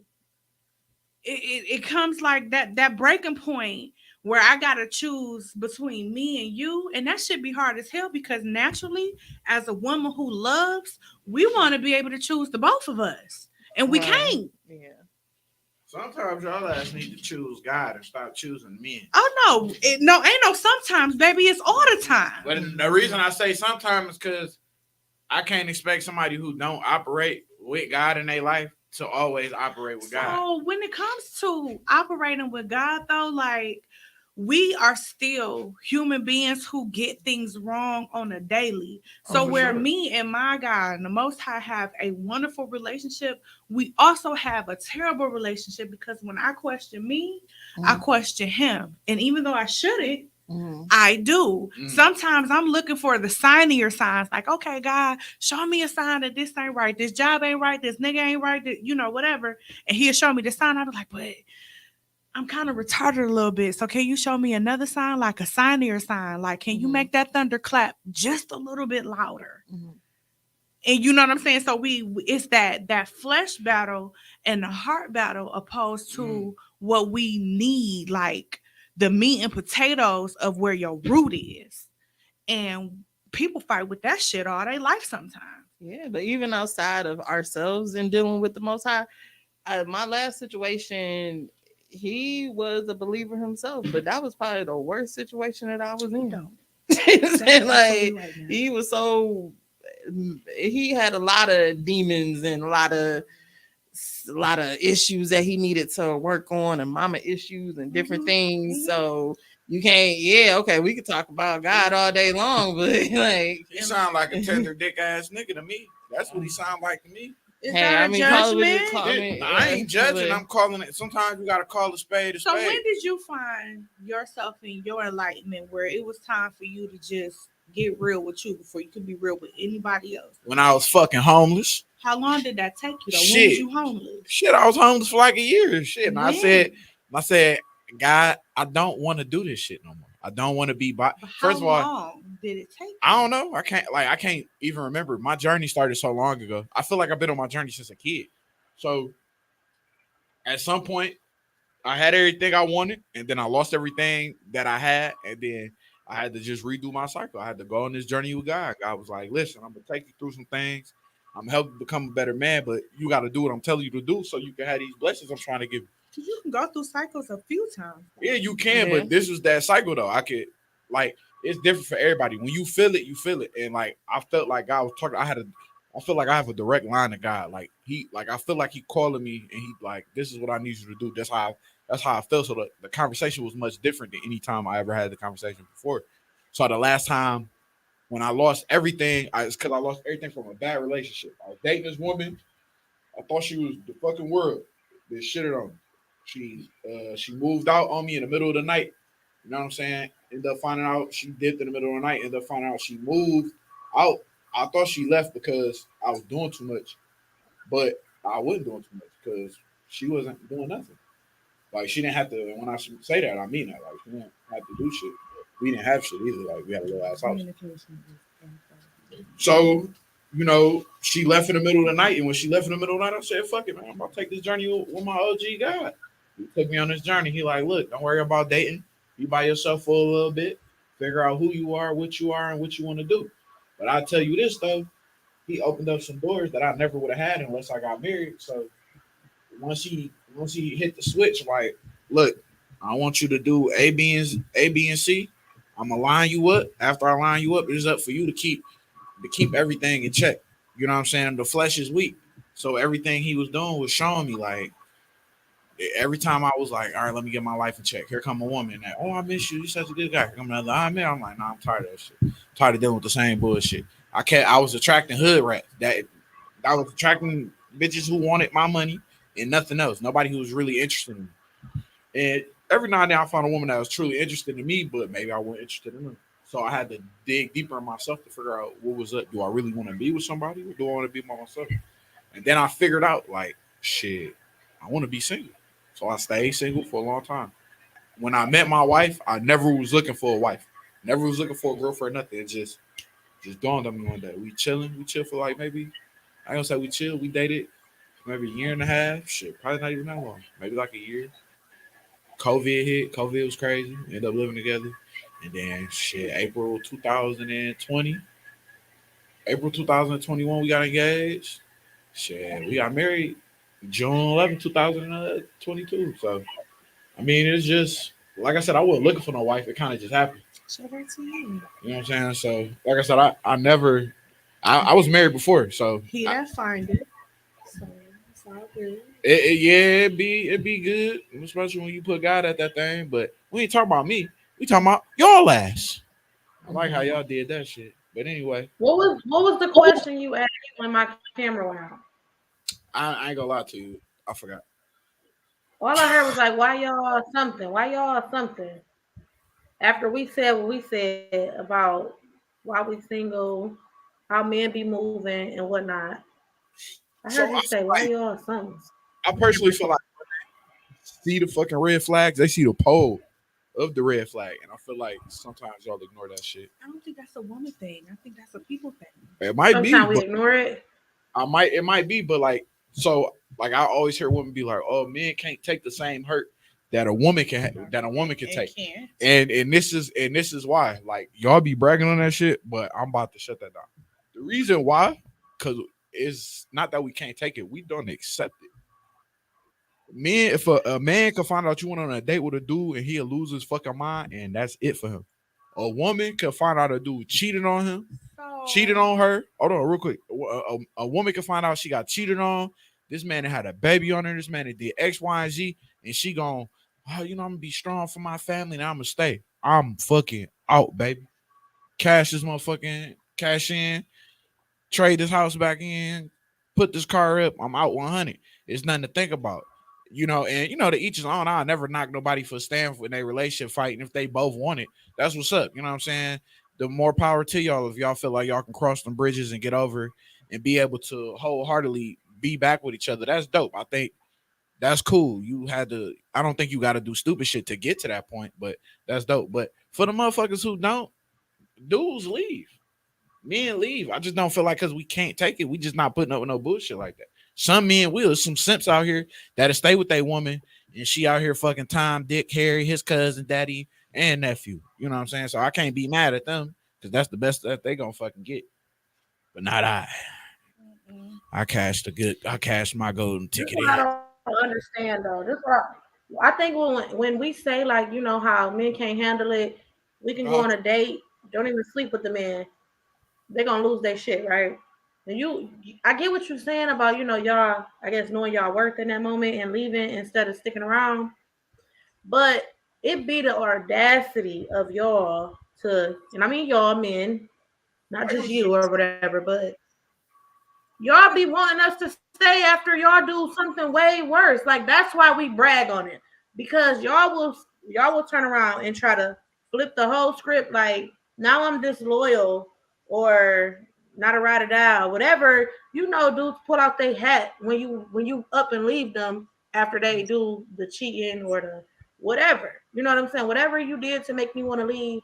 C: It comes like that breaking point where I gotta choose between me and you, and that should be hard as hell because naturally, as a woman who loves, we want to be able to choose the both of us, and we can't.
E: Yeah.
A: Sometimes y'all ass need to choose God and stop choosing men.
C: Oh no, ain't no sometimes, baby. It's all the time.
A: But the reason I say sometimes is because I can't expect somebody who don't operate with God in their life to always operate with God.
C: So when it comes to operating with God, though, like we are still human beings who get things wrong on a daily. So where me and my God and the Most High have a wonderful relationship, we also have a terrible relationship because when I question me, I question him. And even though I shouldn't, I do. Sometimes I'm looking for the signier signs, like, okay, God, show me a sign that this ain't right, this job ain't right, this nigga ain't right, whatever. And he'll show me the sign. I'll be like, but I'm kind of retarded a little bit. So can you show me another sign, like a signier sign? Like, can you make that thunder clap just a little bit louder? And you know what I'm saying? So it's that flesh battle and the heart battle opposed to what we need, like the meat and potatoes of where your root is. And people fight with that shit all their life sometimes.
E: Yeah, but even outside of ourselves and dealing with the Most High, my last situation, he was a believer himself, but that was probably the worst situation that I was in. Like he was he had a lot of demons and a lot of issues that he needed to work on and mama issues and different things. So you can't, we could talk about God all day long, but like
A: he sound like a tender dick ass nigga to me. That's what he sound like to me.
C: Is that a judgment?
A: I ain't judging. I'm calling it. Sometimes you gotta call a spade a spade.
C: So when did you find yourself in your enlightenment where it was time for you to just get real with you before you could be real with anybody else?
A: When I was fucking homeless.
C: How long did that take you though?
A: Shit.
C: When was you homeless?
A: Shit, I was homeless for like a year. Shit. And I said, God, I don't want to do this shit no more. I don't want to be by.
C: But
A: First
C: how
A: of all,
C: long did it take?
A: I don't know. I can't even remember. My journey started so long ago. I feel like I've been on my journey since a kid. So at some point, I had everything I wanted, and then I lost everything that I had, and then I had to just redo my cycle. I had to go on this journey with God. God was like, "Listen, I'm gonna take you through some things. I'm gonna help you become a better man, but you got to do what I'm telling you to do, so you can have these blessings I'm trying to give you."
C: You can go through cycles a few times.
A: Yeah, you can,
B: Yeah.
A: but this was that cycle though. I could like it's different for everybody. When you feel it, you feel it. And like I felt like God was talking. I feel like I have a direct line to God. Like I feel like he calling me and he like, this is what I need you to do. That's how I felt. So the conversation was much different than any time I ever had the conversation before. So the last time when I lost everything, it's because I lost everything from a bad relationship. I was dating this woman. I thought she was the fucking world. They shitted on me. She moved out on me in the middle of the night. You know what I'm saying? Ended up finding out she dipped in the middle of the night. Ended up finding out she moved out. I thought she left because I was doing too much, but I wasn't doing too much because she wasn't doing nothing. Like she didn't have to. When I say that, I mean that. Like she didn't have to do shit. We didn't have shit either. Like we had a little ass house. So, you know, she left in the middle of the night, and when she left in the middle of the night, I said, "Fuck it, man. I'm about to take this journey with my OG God." He took me on this journey. He like, "Look, don't worry about dating. You by yourself for a little bit. Figure out who you are, and what you want to do." But I tell you this though, he opened up some doors that I never would have had unless I got married. So once he hit the switch, like, look, I want you to do A, B, and C. I'm gonna line you up. After I line you up, it's up for you to keep everything in check. You know what I'm saying? The flesh is weak. So everything he was doing was showing me like every time I was like, all right, let me get my life in check. Here come a woman that, oh, I miss you. You're such a good guy. Here come another, I'm like, nah, I'm tired of that shit. I'm tired of dealing with the same bullshit. I was attracting hood rats. That I was attracting bitches who wanted my money and nothing else. Nobody who was really interested in me. And every now and then I found a woman that was truly interested in me, but maybe I wasn't interested in her. So I had to dig deeper in myself to figure out what was up. Do I really want to be with somebody or do I want to be by myself? And then I figured out, like, shit, I want to be single. So I stayed single for a long time. When I met my wife, I never was looking for a wife. Never was looking for a girlfriend, nothing. It just dawned on me one day. We chilling. We chill for like maybe, I ain't gonna say we chill. We dated maybe a year and a half. Shit, probably not even that long. Maybe like a year. COVID hit. COVID was crazy. Ended up living together. And then shit, April 2021, we got engaged. Shit, we got married June 11, 2022. So, I mean, it's just, like I said, I wasn't looking for no wife. It kind of just happened.
C: Shout out to you.
A: You know what I'm saying? So, like I said, I was married before. So,
C: That find it. So, it's all good.
A: it'd be good, especially when you put God at that thing. But we ain't talking about me. We talking about y'all ass. I like how y'all did that shit. But anyway,
B: What was the question you asked when my camera went out?
A: I ain't gonna lie to you. I forgot.
B: All I heard was like, why y'all something? Why y'all something? After we said what we said about why we single, how men be moving and whatnot. I heard you say, why y'all something?
A: I personally feel like see the fucking red flags, they see the pole of the red flag. And I feel like sometimes y'all ignore that shit.
C: I don't think that's a woman thing. I think that's a people thing.
A: It might
B: Sometimes
A: be.
B: we ignore it.
A: It might be, but like, so like I always hear women be like, oh, men can't take the same hurt that a woman can take. And this is why. Like, y'all be bragging on that shit, but I'm about to shut that down. The reason why, because it's not that we can't take it, we don't accept it. Men, if a man can find out you went on a date with a dude and he'll lose his fucking mind, and that's it for him. A woman can find out a dude cheated on him, cheated on her. Hold on, real quick. A woman can find out she got cheated on. This man had a baby on her. This man did X, Y, and Z, and she gone, oh, I'm gonna be strong for my family, and I'm gonna stay. I'm fucking out, baby. Cash this motherfucking cash in, trade this house back in, put this car up. I'm out 100. It's nothing to think about. And to each his own. I never knock nobody for staying in a relationship fighting if they both want it. That's what's up. You know what I'm saying? The more power to y'all if y'all feel like y'all can cross them bridges and get over and be able to wholeheartedly be back with each other. That's dope. I think that's cool. You had to. I don't think you got to do stupid shit to get to that point, but that's dope. But for the motherfuckers who don't, dudes leave. Men leave. I just don't feel like because we can't take it, we just not putting up with no bullshit like that. Some men will. Some simps out here that'll stay with their woman, and she out here fucking Tom, Dick, Harry, his cousin, daddy, and nephew. You know what I'm saying? So I can't be mad at them because that's the best that they gonna fucking get. But not I. I cashed my golden
B: This
A: ticket
B: is
A: in.
B: what I don't understand though. This is what I think when we say like you know how men can't handle it, we can go on a date, don't even sleep with the man. They're gonna lose their shit, right? And I get what you're saying about y'all. I guess knowing y'all worth in that moment and leaving instead of sticking around. But it be the audacity of y'all and I mean y'all men, not just you or whatever, but y'all be wanting us to stay after y'all do something way worse. Like that's why we brag on it because y'all will turn around and try to flip the whole script. Like now I'm disloyal or not a ride or die, whatever. Dudes pull out their hat when you up and leave them after they do the cheating or the whatever. You know what I'm saying? Whatever you did to make me want to leave,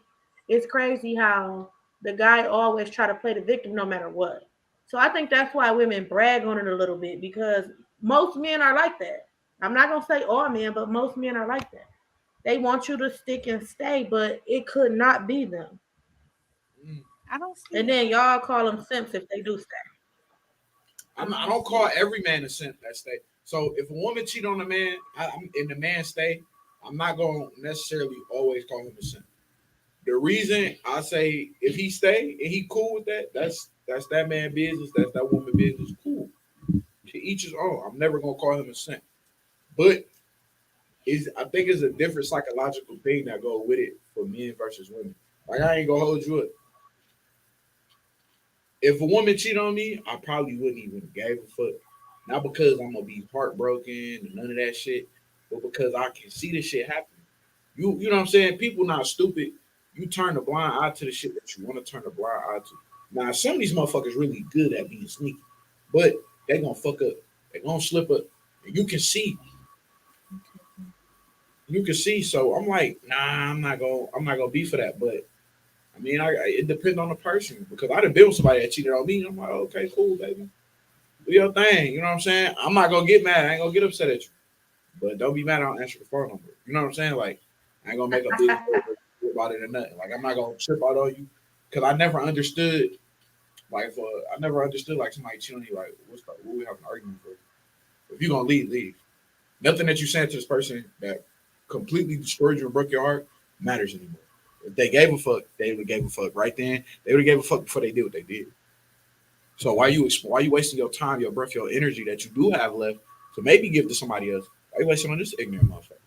B: it's crazy how the guy always try to play the victim no matter what. So I think that's why women brag on it a little bit because most men are like that. I'm not gonna say all men, but most men are like that. They want you to stick and stay, but it could not be them.
C: I don't see
B: And then y'all call them simps if they do stay.
A: I don't call every man a simp that stay. So if a woman cheat on a man and the man stay, I'm not going to necessarily always call him a simp. The reason I say if he stay and he cool with that, that's that man business. That's that woman business. Cool. To each his own. I'm never gonna call him a simp. But I think it's a different psychological thing that go with it for men versus women. Like I ain't gonna hold you up. If a woman cheat on me, I probably wouldn't even give a fuck. Not because I'm gonna be heartbroken and none of that shit, but because I can see this shit happening. You know what I'm saying? People not stupid. You turn the blind eye to the shit that you want to turn the blind eye to. Now, some of these motherfuckers really good at being sneaky, but they gonna fuck up. They gonna slip up. And you can see. You can see. So I'm like, nah, I'm not gonna be for that. But I mean, it depends on the person because I done been with somebody that cheated on me. I'm like, okay, cool, baby. Do your thing. You know what I'm saying? I'm not gonna get mad. I ain't gonna get upset at you. But don't be mad I don't answer the phone number. You know what I'm saying? Like, I ain't gonna make a big deal about it or nothing. Like, I'm not gonna trip out on you because I never understood. Like, I never understood like somebody cheating on you. Like, what we have an argument for? If you gonna leave, leave. Nothing that you said to this person that completely destroyed you and broke your heart matters anymore. If they gave a fuck, they would have gave a fuck right then. They would have gave a fuck before they did what they did. So why you wasting your time, your breath, your energy that you do have left to maybe give to somebody else? Why you wasting on this ignorant motherfucker?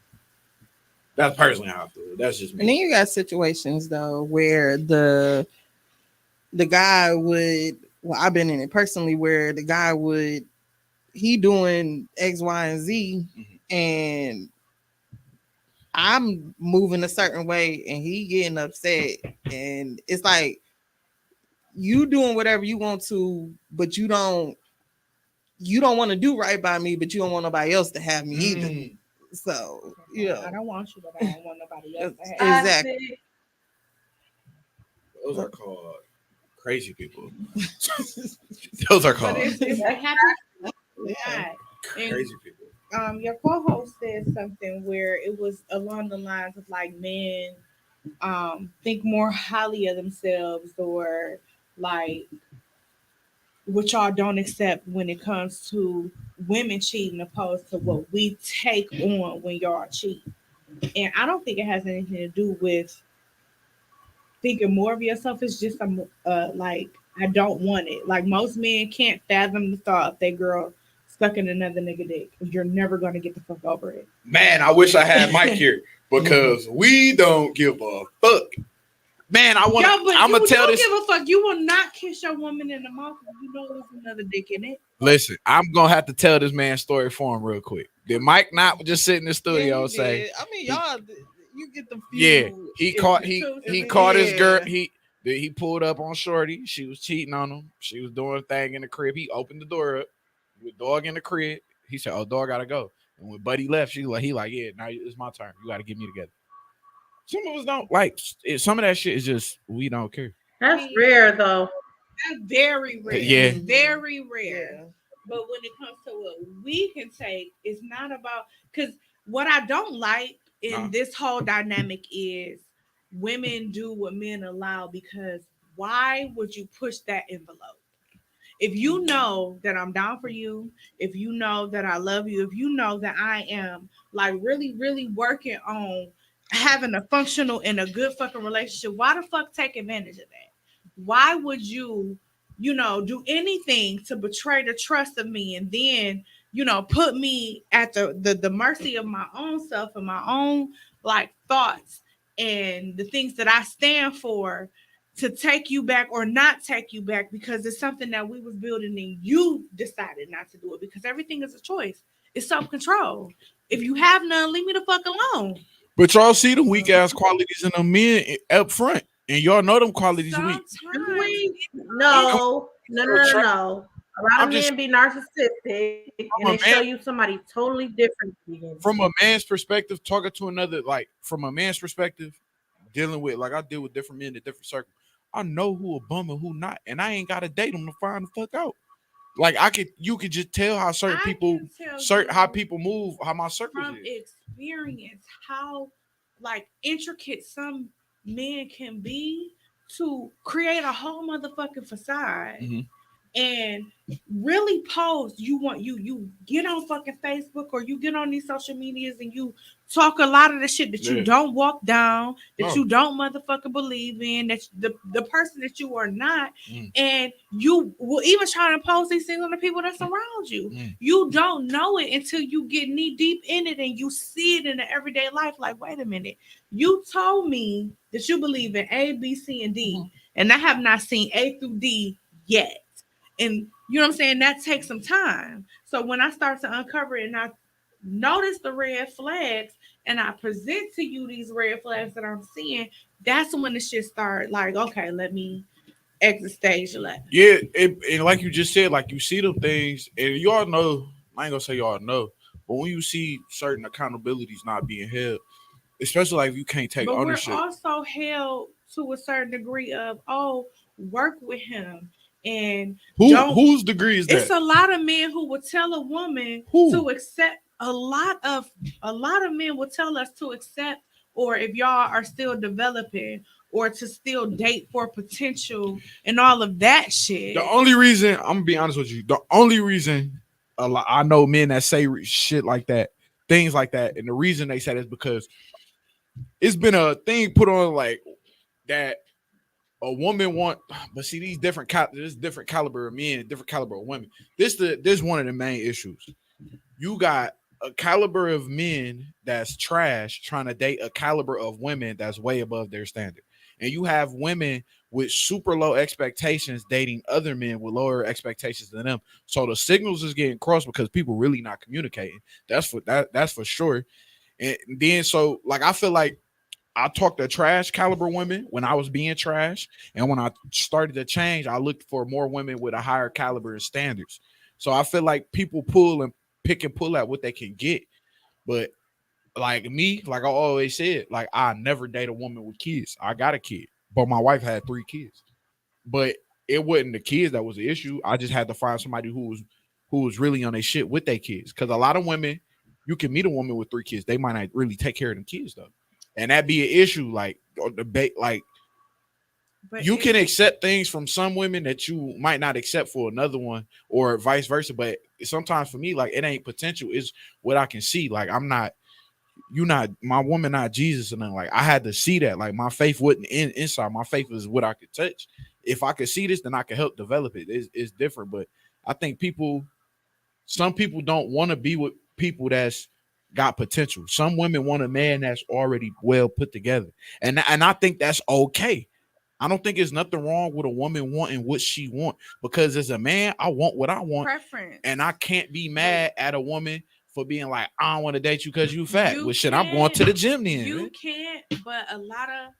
A: That's personally how I feel. That's just me.
E: And then you got situations though where the guy would. Well, I've been in it personally where the guy he doing X, Y, and Z, and I'm moving a certain way, and he getting upset, and it's like you doing whatever you want to, but you don't want to do right by me, but you don't want nobody else to have me either. So
C: I don't want you, but I don't want nobody else to
E: have exactly.
A: Those are called crazy people. Those are called
C: it happens. Yeah.
A: Crazy people.
C: Your co-host said something where it was along the lines of like men think more highly of themselves or like what y'all don't accept when it comes to women cheating opposed to what we take on when y'all cheat. And I don't think it has anything to do with thinking more of yourself. It's just like I don't want it. Like most men can't fathom the thought of their girl stuck in another nigga dick. You're never gonna get the fuck over it.
A: Man, I wish I had Mike here because we don't give a fuck. Man, I'm gonna tell this.
C: You don't give a fuck. You will not kiss your woman in the mouth if you know there's another dick in it.
A: Listen, I'm gonna have to tell this man's story for him real quick. Did Mike not just sit in the studio and say?
E: I mean, y'all, you get the
A: yeah. He caught his girl. He pulled up on Shorty. She was cheating on him. She was doing a thing in the crib. He opened the door up. With dog in the crib. He said, "Oh, dog, gotta go." And when Buddy left, he like, "Yeah, now it's my turn. You got to get me together." Some of us don't like some of that shit. Is just we don't care.
B: That's rare though.
C: That's very rare.
A: Yeah.
C: Very rare. But when it comes to what we can take, it's not about, because what I don't like in this whole dynamic is women do what men allow, because why would you push that envelope? If you know that I'm down for you, if you know that I love you, if you know that I am like really, really working on having a functional and a good fucking relationship, why the fuck take advantage of that? Why would you, do anything to betray the trust of me and then, put me at the mercy of my own self and my own like thoughts and the things that I stand for, to take you back or not take you back because it's something that we was building and you decided not to do it, because everything is a choice. It's self-control. If you have none, leave me the fuck alone.
A: But y'all see the weak ass qualities in the men up front, and y'all know them qualities weak.
B: No. A lot of men be narcissistic and they show you somebody totally different.
A: From a man's perspective, talking to another, like from a man's perspective, dealing with, like I deal with different men in different circles. I know who a bum and who not, and I ain't gotta date them to find the fuck out. Like you could just tell how certain people move, how my circle
C: from
A: is.
C: Experience how like intricate some men can be to create a whole motherfucking facade.
A: Mm-hmm.
C: And really pose. You get on fucking Facebook or you get on these social medias and you talk a lot of the shit that you don't walk down, that you don't motherfucking believe in, that the person that you are not, and you will even try to impose these things on the people that surround you. You don't know it until you get knee deep in it and you see it in the everyday life. Like, wait a minute, you told me that you believe in A, B, C, and D, and I have not seen A through D yet. And you know what I'm saying? That takes some time. So when I start to uncover it and I notice the red flags and I present to you these red flags that I'm seeing, that's when the shit start like, okay, let me exit stage left.
A: Yeah, and like you just said, like you see them things, and you all know, I ain't gonna say y'all know, but when you see certain accountabilities not being held, especially like if you can't take ownership.
C: We're also held to a certain degree of, work with him. And
A: whose degree is that?
C: It's a lot of men who will tell a woman to accept. A lot of men will tell us to accept, or if y'all are still developing, or to still date for potential and all of that shit.
A: The only reason, I'm gonna be honest with you, the only reason I know men that say shit like that, things like that, and the reason they say that is because it's been a thing put on like that. A woman but see these different caliber of men, different caliber of women. This one of the main issues. You got a caliber of men that's trash trying to date a caliber of women that's way above their standard, and you have women with super low expectations dating other men with lower expectations than them. So the signals is getting crossed because people really not communicating. That's for sure. And then so like I feel like I talked to trash caliber women when I was being trash. And when I started to change, I looked for more women with a higher caliber and standards. So I feel like people pull and pick and pull at what they can get. But like me, like I always said, like I never date a woman with kids. I got a kid, but my wife had 3 kids. But it wasn't the kids that was the issue. I just had to find somebody who was really on their shit with their kids. Because a lot of women, you can meet a woman with 3 kids. They might not really take care of them kids though. And that be an issue, like or debate, like but you can accept things from some women that you might not accept for another one, or vice versa. But sometimes for me, like it ain't potential; it's what I can see. Like my woman, not Jesus, and then like I had to see that. Like my faith wasn't inside. My faith is what I could touch. If I could see this, then I could help develop it. It's different, but I think some people don't want to be with people that's got potential. Some women want a man that's already well put together, and I think that's okay. I don't think there's nothing wrong with a woman wanting what she wants, because as a man, I want what I want.
C: Preference.
A: And I can't be mad at a woman for being like, I don't want to date you because you fat. Well, shit, I'm going to the gym then.
C: You can't, but a lot of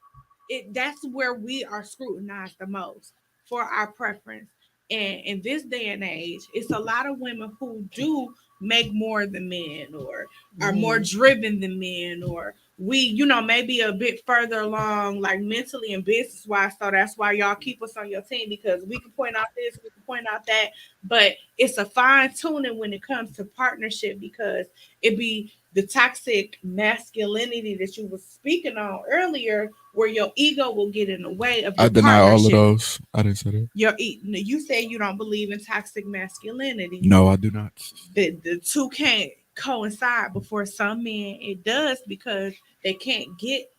C: it, that's where we are scrutinized the most for our preference. And in this day and age, it's a lot of women who do make more than men or are more driven than men, or we, maybe a bit further along, like mentally and business wise. So that's why y'all keep us on your team, because we can point out this, we can point out that, but it's a fine tuning when it comes to partnership, because it be the toxic masculinity that you were speaking on earlier, where your ego will get in the way of your
A: I deny all of
C: partnership.
A: those. I didn't say that.
C: You say you don't believe in toxic masculinity.
A: No, I do not.
C: The two can't coincide, but for some men it does, because they can't get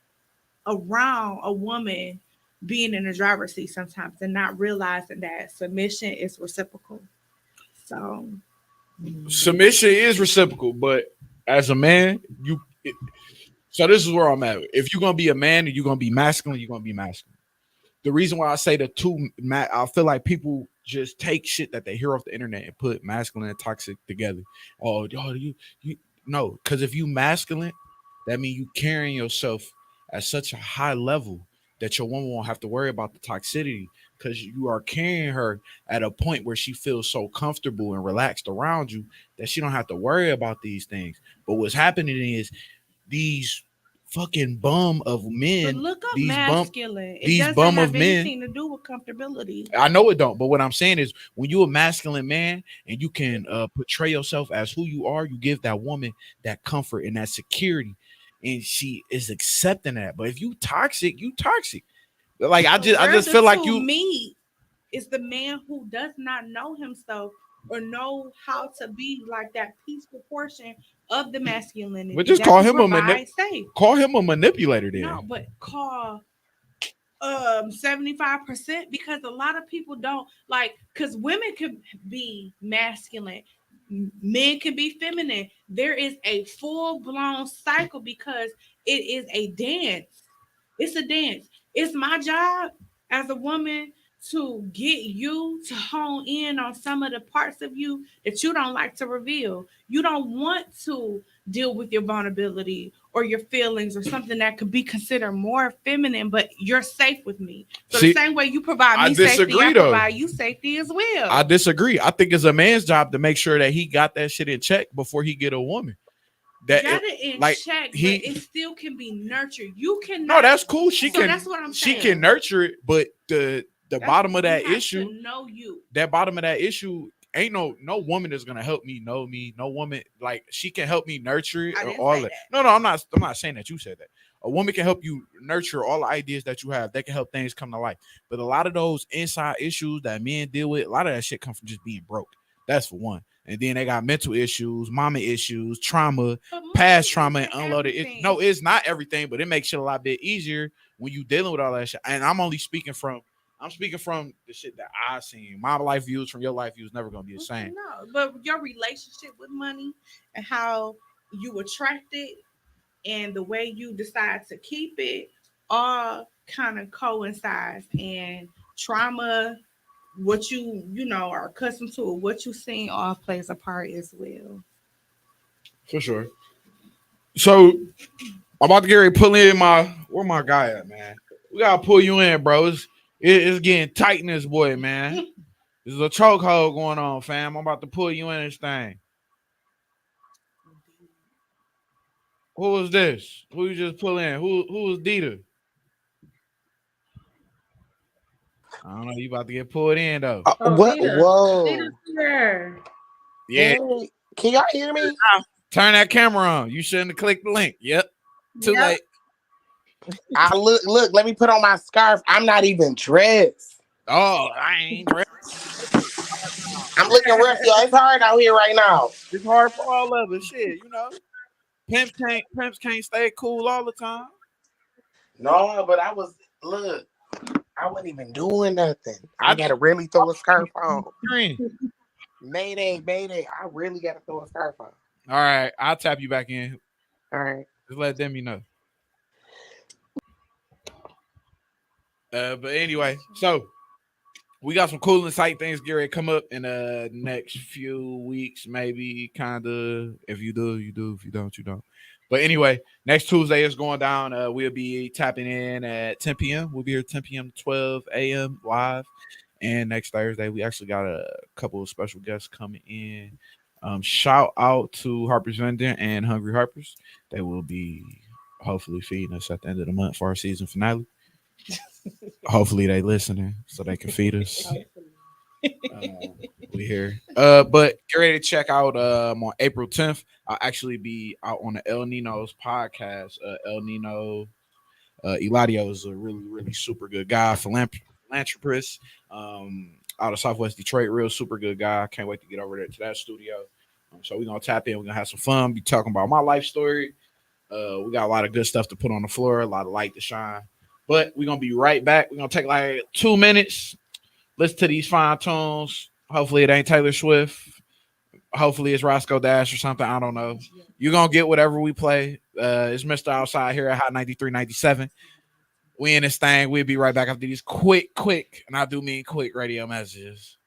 C: around a woman being in the driver's seat sometimes and not realizing that submission is reciprocal. So
A: Submission is reciprocal, but as a man, so this is where I'm at. If you're gonna be a man and you're gonna be masculine, you're gonna be masculine. The reason why I say the two, I feel like people just take shit that they hear off the internet and put masculine and toxic together. You no, because if you masculine, that means you carrying yourself at such a high level that your woman won't have to worry about the toxicity, because you are carrying her at a point where she feels so comfortable and relaxed around you that she don't have to worry about these things. But what's happening is these fucking bum of men.
C: But look up
A: these
C: masculine.
A: These
C: doesn't
A: bum
C: have
A: of men.
C: anything to do with comfortability.
A: I know it don't, but what I'm saying is, when you're a masculine man and you can portray yourself as who you are, you give that woman that comfort and that security, and she is accepting that. But if you toxic, you toxic. Like I just feel like you.
C: Me is the man who does not know himself or know how to be like that peaceful portion of the masculinity.
A: But just call him a manipulator then.
C: No, but call 75%, because a lot of people don't like, because women can be masculine, men can be feminine. There is a full-blown cycle, because it is a dance. It's a dance. It's my job as a woman to get you to hone in on some of the parts of you that you don't like to reveal. You don't want to deal with your vulnerability or your feelings or something that could be considered more feminine, but you're safe with me. So the same way you provide me safety, I provide you safety as well.
A: I disagree. I think it's a man's job to make sure that he got that shit in check before he get a woman.
C: That got it in check, but it still can be nurtured. You can.
A: No, that's cool. She can.
C: That's what I'm saying.
A: She can nurture it, but the bottom of that issue,
C: know you.
A: That bottom of that issue, ain't no woman is gonna help me know me. No woman, like, she can help me nurture it or all that. No, I'm not saying that you said that. A woman can help you nurture all the ideas that you have. They can help things come to life. But a lot of those inside issues that men deal with, a lot of that shit comes from just being broke. That's for one. And then they got mental issues, mama issues, trauma, past trauma, and unloaded. No, it's not everything, but it makes it a lot bit easier when you dealing with all that shit. And I'm speaking from the shit that I've seen. My life views from your life views never gonna be the same.
C: No, but your relationship with money and how you attract it and the way you decide to keep it all kind of coincides. And trauma, what you are accustomed to, or what you seen, all plays a part as well.
A: For sure. So I'm about to get ready to pull in where my guy at, man. We gotta pull you in, bro. It's getting tight in this boy, man. There's a chokehold going on, fam. I'm about to pull you in this thing. Who is this? Who you just pull in? Who is Dita? I don't know. You about to get pulled in though.
F: What?
B: Dita.
F: Whoa!
B: Dita's here.
A: Yeah.
F: Hey, can y'all hear me?
A: Turn that camera on. You shouldn't have clicked the link. Yep. Too late.
F: I look. Let me put on my scarf. I'm not even dressed.
A: Oh, I ain't dressed.
F: I'm looking rough, y'all. It's hard out here right now.
A: It's hard for all of us. Shit, Pimps can't stay cool all the time.
F: No, but I wasn't even doing nothing. I gotta really throw a scarf on. Mayday. I really gotta throw a scarf on.
A: All right, I'll tap you back in.
F: All right.
A: Just let them know. But anyway, so we got some cool and sight things get ready to come up in the next few weeks, maybe, kind of. If you do, you do. If you don't, you don't. But anyway, next Tuesday is going down. We'll be tapping in at 10 p.m. We'll be here 10 p.m. to 12 a.m. live. And next Thursday, we actually got a couple of special guests coming in. Shout out to Harper's Vendor and Hungry Harpers. They will be hopefully feeding us at the end of the month for our season finale. Hopefully they listening so they can feed us. We here. But get ready to check out on April 10th. I'll actually be out on the El Nino's podcast. El Nino Eladio is a really, really super good guy, philanthropist, out of Southwest Detroit, real super good guy. I can't wait to get over there to that studio. So we're gonna tap in, we're gonna have some fun, be talking about my life story. We got a lot of good stuff to put on the floor, a lot of light to shine. But we're gonna be right back. We're gonna take like 2 minutes, listen to these fine tunes. Hopefully it ain't Taylor Swift. Hopefully it's Roscoe Dash or something. I don't know. You're gonna get whatever we play. It's Mr. Outside here at Hot 93.97. We in this thing. We'll be right back after these quick, and I do mean quick radio messages.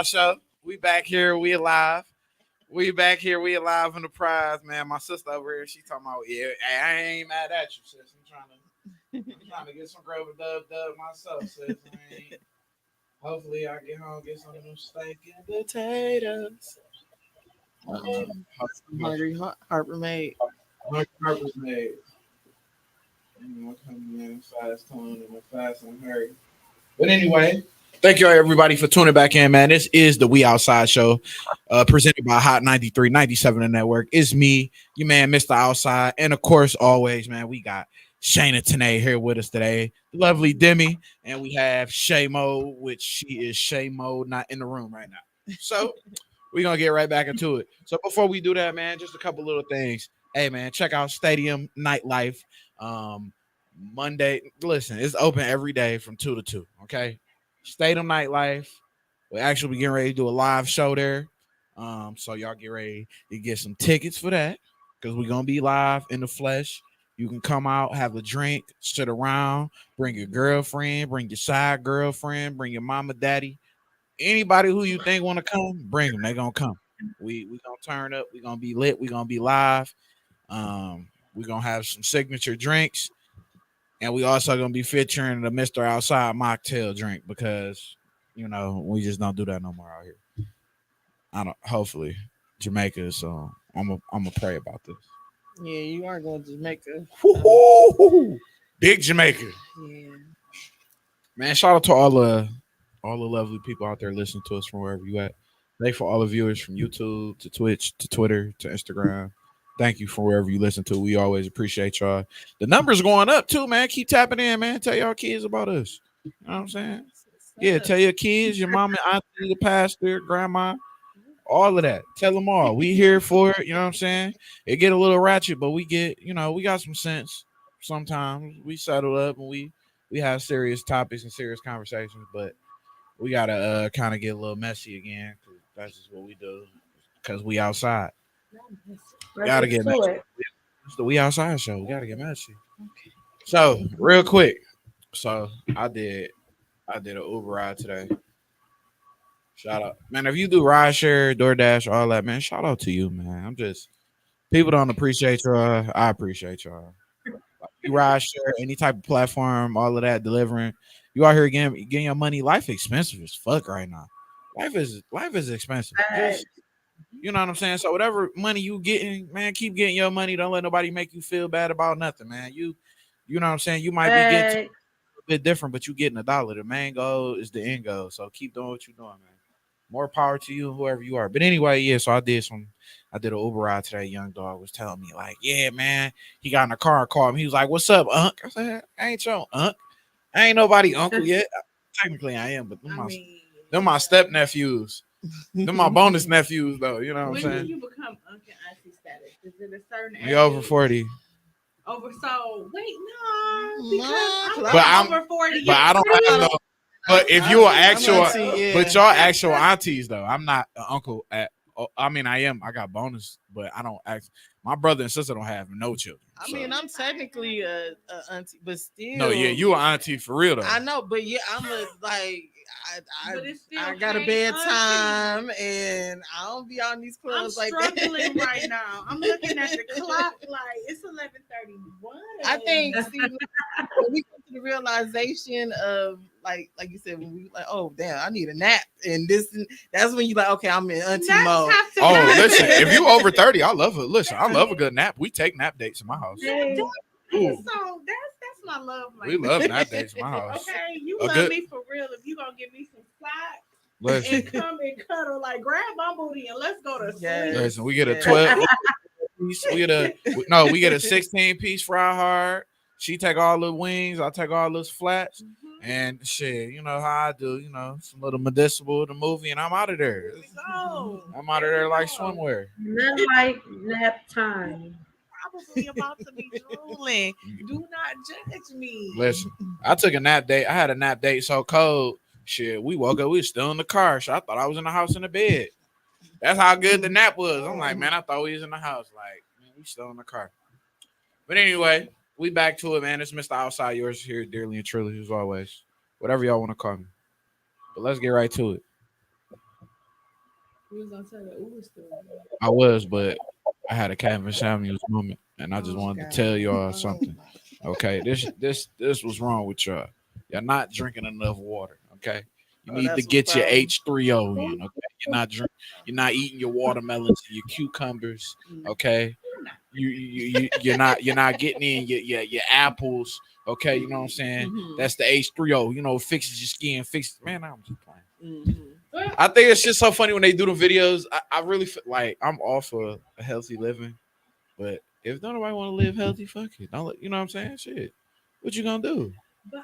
A: Show. We back here. We alive. We back here. We alive in the prize, man. My sister over here, she talking about, yeah, I ain't mad at you, sis. I'm trying to get some Grover Dub myself, sis. Hopefully I get home, get some of them steak and potatoes.
E: Hungry Harper made.
A: Harper's made. I'm coming in fast tone and fast and hurry. But anyway, thank you everybody for tuning back in, man. This is the We Outside Show, presented by Hot 93.97 The Network. It's me, your man, Mr. Outside, and of course, always, man, we got Shayna Tanae here with us today, lovely Demi, and we have Shay Mo, which she is Shay Mo, not in the room right now. So we're gonna get right back into it. So before we do that, man, just a couple little things. Hey, man, check out Stadium Nightlife. Monday, listen, it's open every day from 2 to 2. Okay, Stadium Nightlife. We're actually getting ready to do a live show there. So y'all get ready to get some tickets for that because we're gonna be live in the flesh. You can come out, have a drink, sit around, bring your girlfriend, bring your side girlfriend, bring your mama, daddy, anybody who you think want to come, bring them. They gonna come. We gonna turn up. We gonna be lit. We gonna be live. We gonna have some signature drinks, and we also gonna be featuring the Mr. Outside mocktail drink because we just don't do that no more out here. I don't. Hopefully, Jamaica. So I'm gonna pray about this.
E: Yeah, you are going to Jamaica.
A: Big Jamaica.
E: Yeah.
A: Man, shout out to all the lovely people out there listening to us from wherever you at. Thank you for all the viewers from YouTube to Twitch to Twitter to Instagram. Thank you for wherever you listen to. We always appreciate y'all. The numbers going up too, man. Keep tapping in, man. Tell y'all kids about us. You know what I'm saying? Yeah, tell your kids, your mom and auntie, the pastor, grandma, all of that. Tell them all. We here for it. You know what I'm saying? It get a little ratchet, but we get, we got some sense. Sometimes we settle up and we have serious topics and serious conversations, but we gotta kind of get a little messy again. Cause that's just what we do. Cause we outside. Gotta get messy. It's the We Outside show. We gotta get messy. Okay. So real quick, I did an Uber ride today. Shout out, man. If you do rideshare, DoorDash, all that, man, shout out to you, man. People don't appreciate y'all. I appreciate y'all. You rideshare, any type of platform, all of that, delivering. You out here getting your money. Life expensive as fuck right now. Life is expensive. Just, you know what I'm saying? So whatever money you getting, man, keep getting your money. Don't let nobody make you feel bad about nothing, man. You know what I'm saying? You might be getting a bit different, but you getting $1. The main goal is the end goal. So keep doing what you're doing, man. More power to you, whoever you are. But anyway, yeah, so I did an Uber ride today. Young dog was telling me, like, yeah, man, he got in the car and called me. He was like, what's up, Unc? I said, I ain't your Unc. I ain't nobody uncle yet. Technically, I am, but them my step nephews. Them my bonus nephews, though. You know what I'm saying?
C: When do you become uncle and auntie status? Is it a certain age?
A: We over 40.
C: So wait, no, because I'm over 40.
A: But I don't have no. But if you are actual, but y'all actual aunties though, I'm not an uncle at. I mean, I am. I got bonus, but I don't act. My brother and sister don't have no children.
E: I mean, I'm technically a auntie, but still.
A: No, yeah, you an auntie for real though.
E: I know, but yeah, I'm I got a bedtime and I don't be on these clubs
C: I'm
E: like that.
C: struggling right now. I'm looking at the clock like it's 11:31.
E: I think when we come to the realization of like you said, when we like, oh damn, I need a nap, and that's when you like, okay, I'm in auntie mode.
A: Oh, listen, if you over 30, I love it. Listen, I love a good nap. We take nap dates in my house.
C: So that's my love.
A: We love nap dates in my house.
C: Okay, you love me for real. If you gonna give me some slack and come and cuddle, like grab my booty and let's go to sleep.
A: Listen, we get a 12 piece. We get a 16 piece fry hard. She take all the wings, I take all those flats, and shit, you know how I do, some little medicinal, the movie, and I'm out of there. I'm out of there like swimwear.
B: Nothing like nap time.
C: Probably about to be drooling. Do not judge me.
A: Listen, I took a nap date. I had a nap date so cold. Shit, we woke up, we was still in the car. So I thought I was in the house in the bed. That's how good the nap was. I'm like, man, I thought we was in the house. Like, man, we still in the car. But anyway, we back to it, man. It's Mr. Outside, yours here, dearly and truly, as always. Whatever y'all want to call me. But let's get right to it.
C: You was gonna tell the Uber story.
A: I was, but I had a Kevin Samuels moment, and I just wanted to tell y'all something. Okay, this was wrong with y'all. You're not drinking enough water. Okay, you need to get your H3O in. Okay, you're not eating your watermelons and your cucumbers. Okay, you're not getting in your apples. Okay, you know what I'm saying? That's the H3O. Fixes your skin. Man, I'm just playing. I think it's just so funny when they do the videos. I really feel like I'm all for a healthy living, but if nobody want to live healthy, fuck it. Don't you know what I'm saying? Shit, what you gonna do?
C: But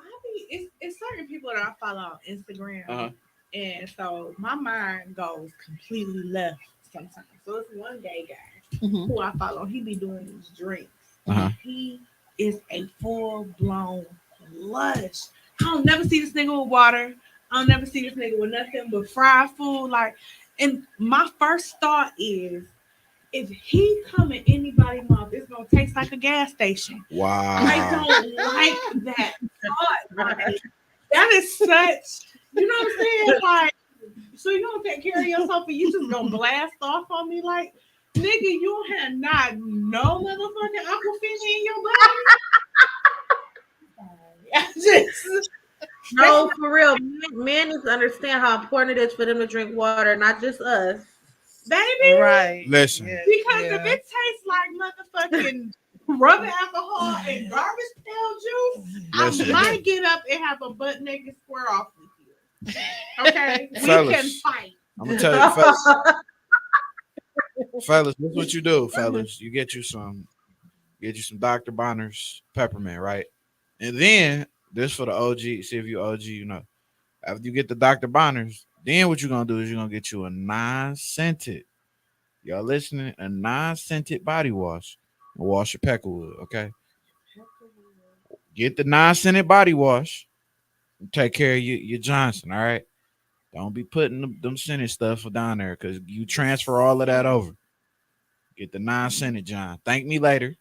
C: it's certain people that I follow on Instagram, and so my mind goes completely left sometimes. So it's one gay guy who I follow. He be doing these drinks. He is a full blown lush. I don't never see this nigga with water. I'll never see this nigga with nothing but fried food. Like, and my first thought is, if he come in anybody's mouth, it's gonna taste like a gas station.
A: Wow.
C: I don't like that thought. Like, that is such, you know what I'm saying? Like, So you don't take care of yourself and you just gonna blast off on me like, nigga, you have not no motherfucking Aquafina in your body. I just
B: No, for real. Men need to understand how important it is for them to drink water, not just us.
C: baby.
E: Right.
A: Listen.
E: Yeah,
C: Because
E: yeah.
C: if it tastes like motherfucking rubbing alcohol and garbage pail juice,
A: Listen.
C: I might get up and have a butt naked square off with you. Okay, we
A: Fellas.
C: can fight.
A: I'm gonna tell you, fellas, this is what you do, fellas. You get you some Dr. Bonner's peppermint, right? And then this for the OG. See if you OG, you know. After you get the Dr. Bonner's, then what you're gonna do is you're gonna get you a non-scented. Y'all listening? A non-scented body wash. And wash your pecklewood, okay? Get the non-scented body wash. Take care of your Johnson, all right? Don't be putting them scented stuff down there because you transfer all of that over. Get the non-scented, John. Thank me later.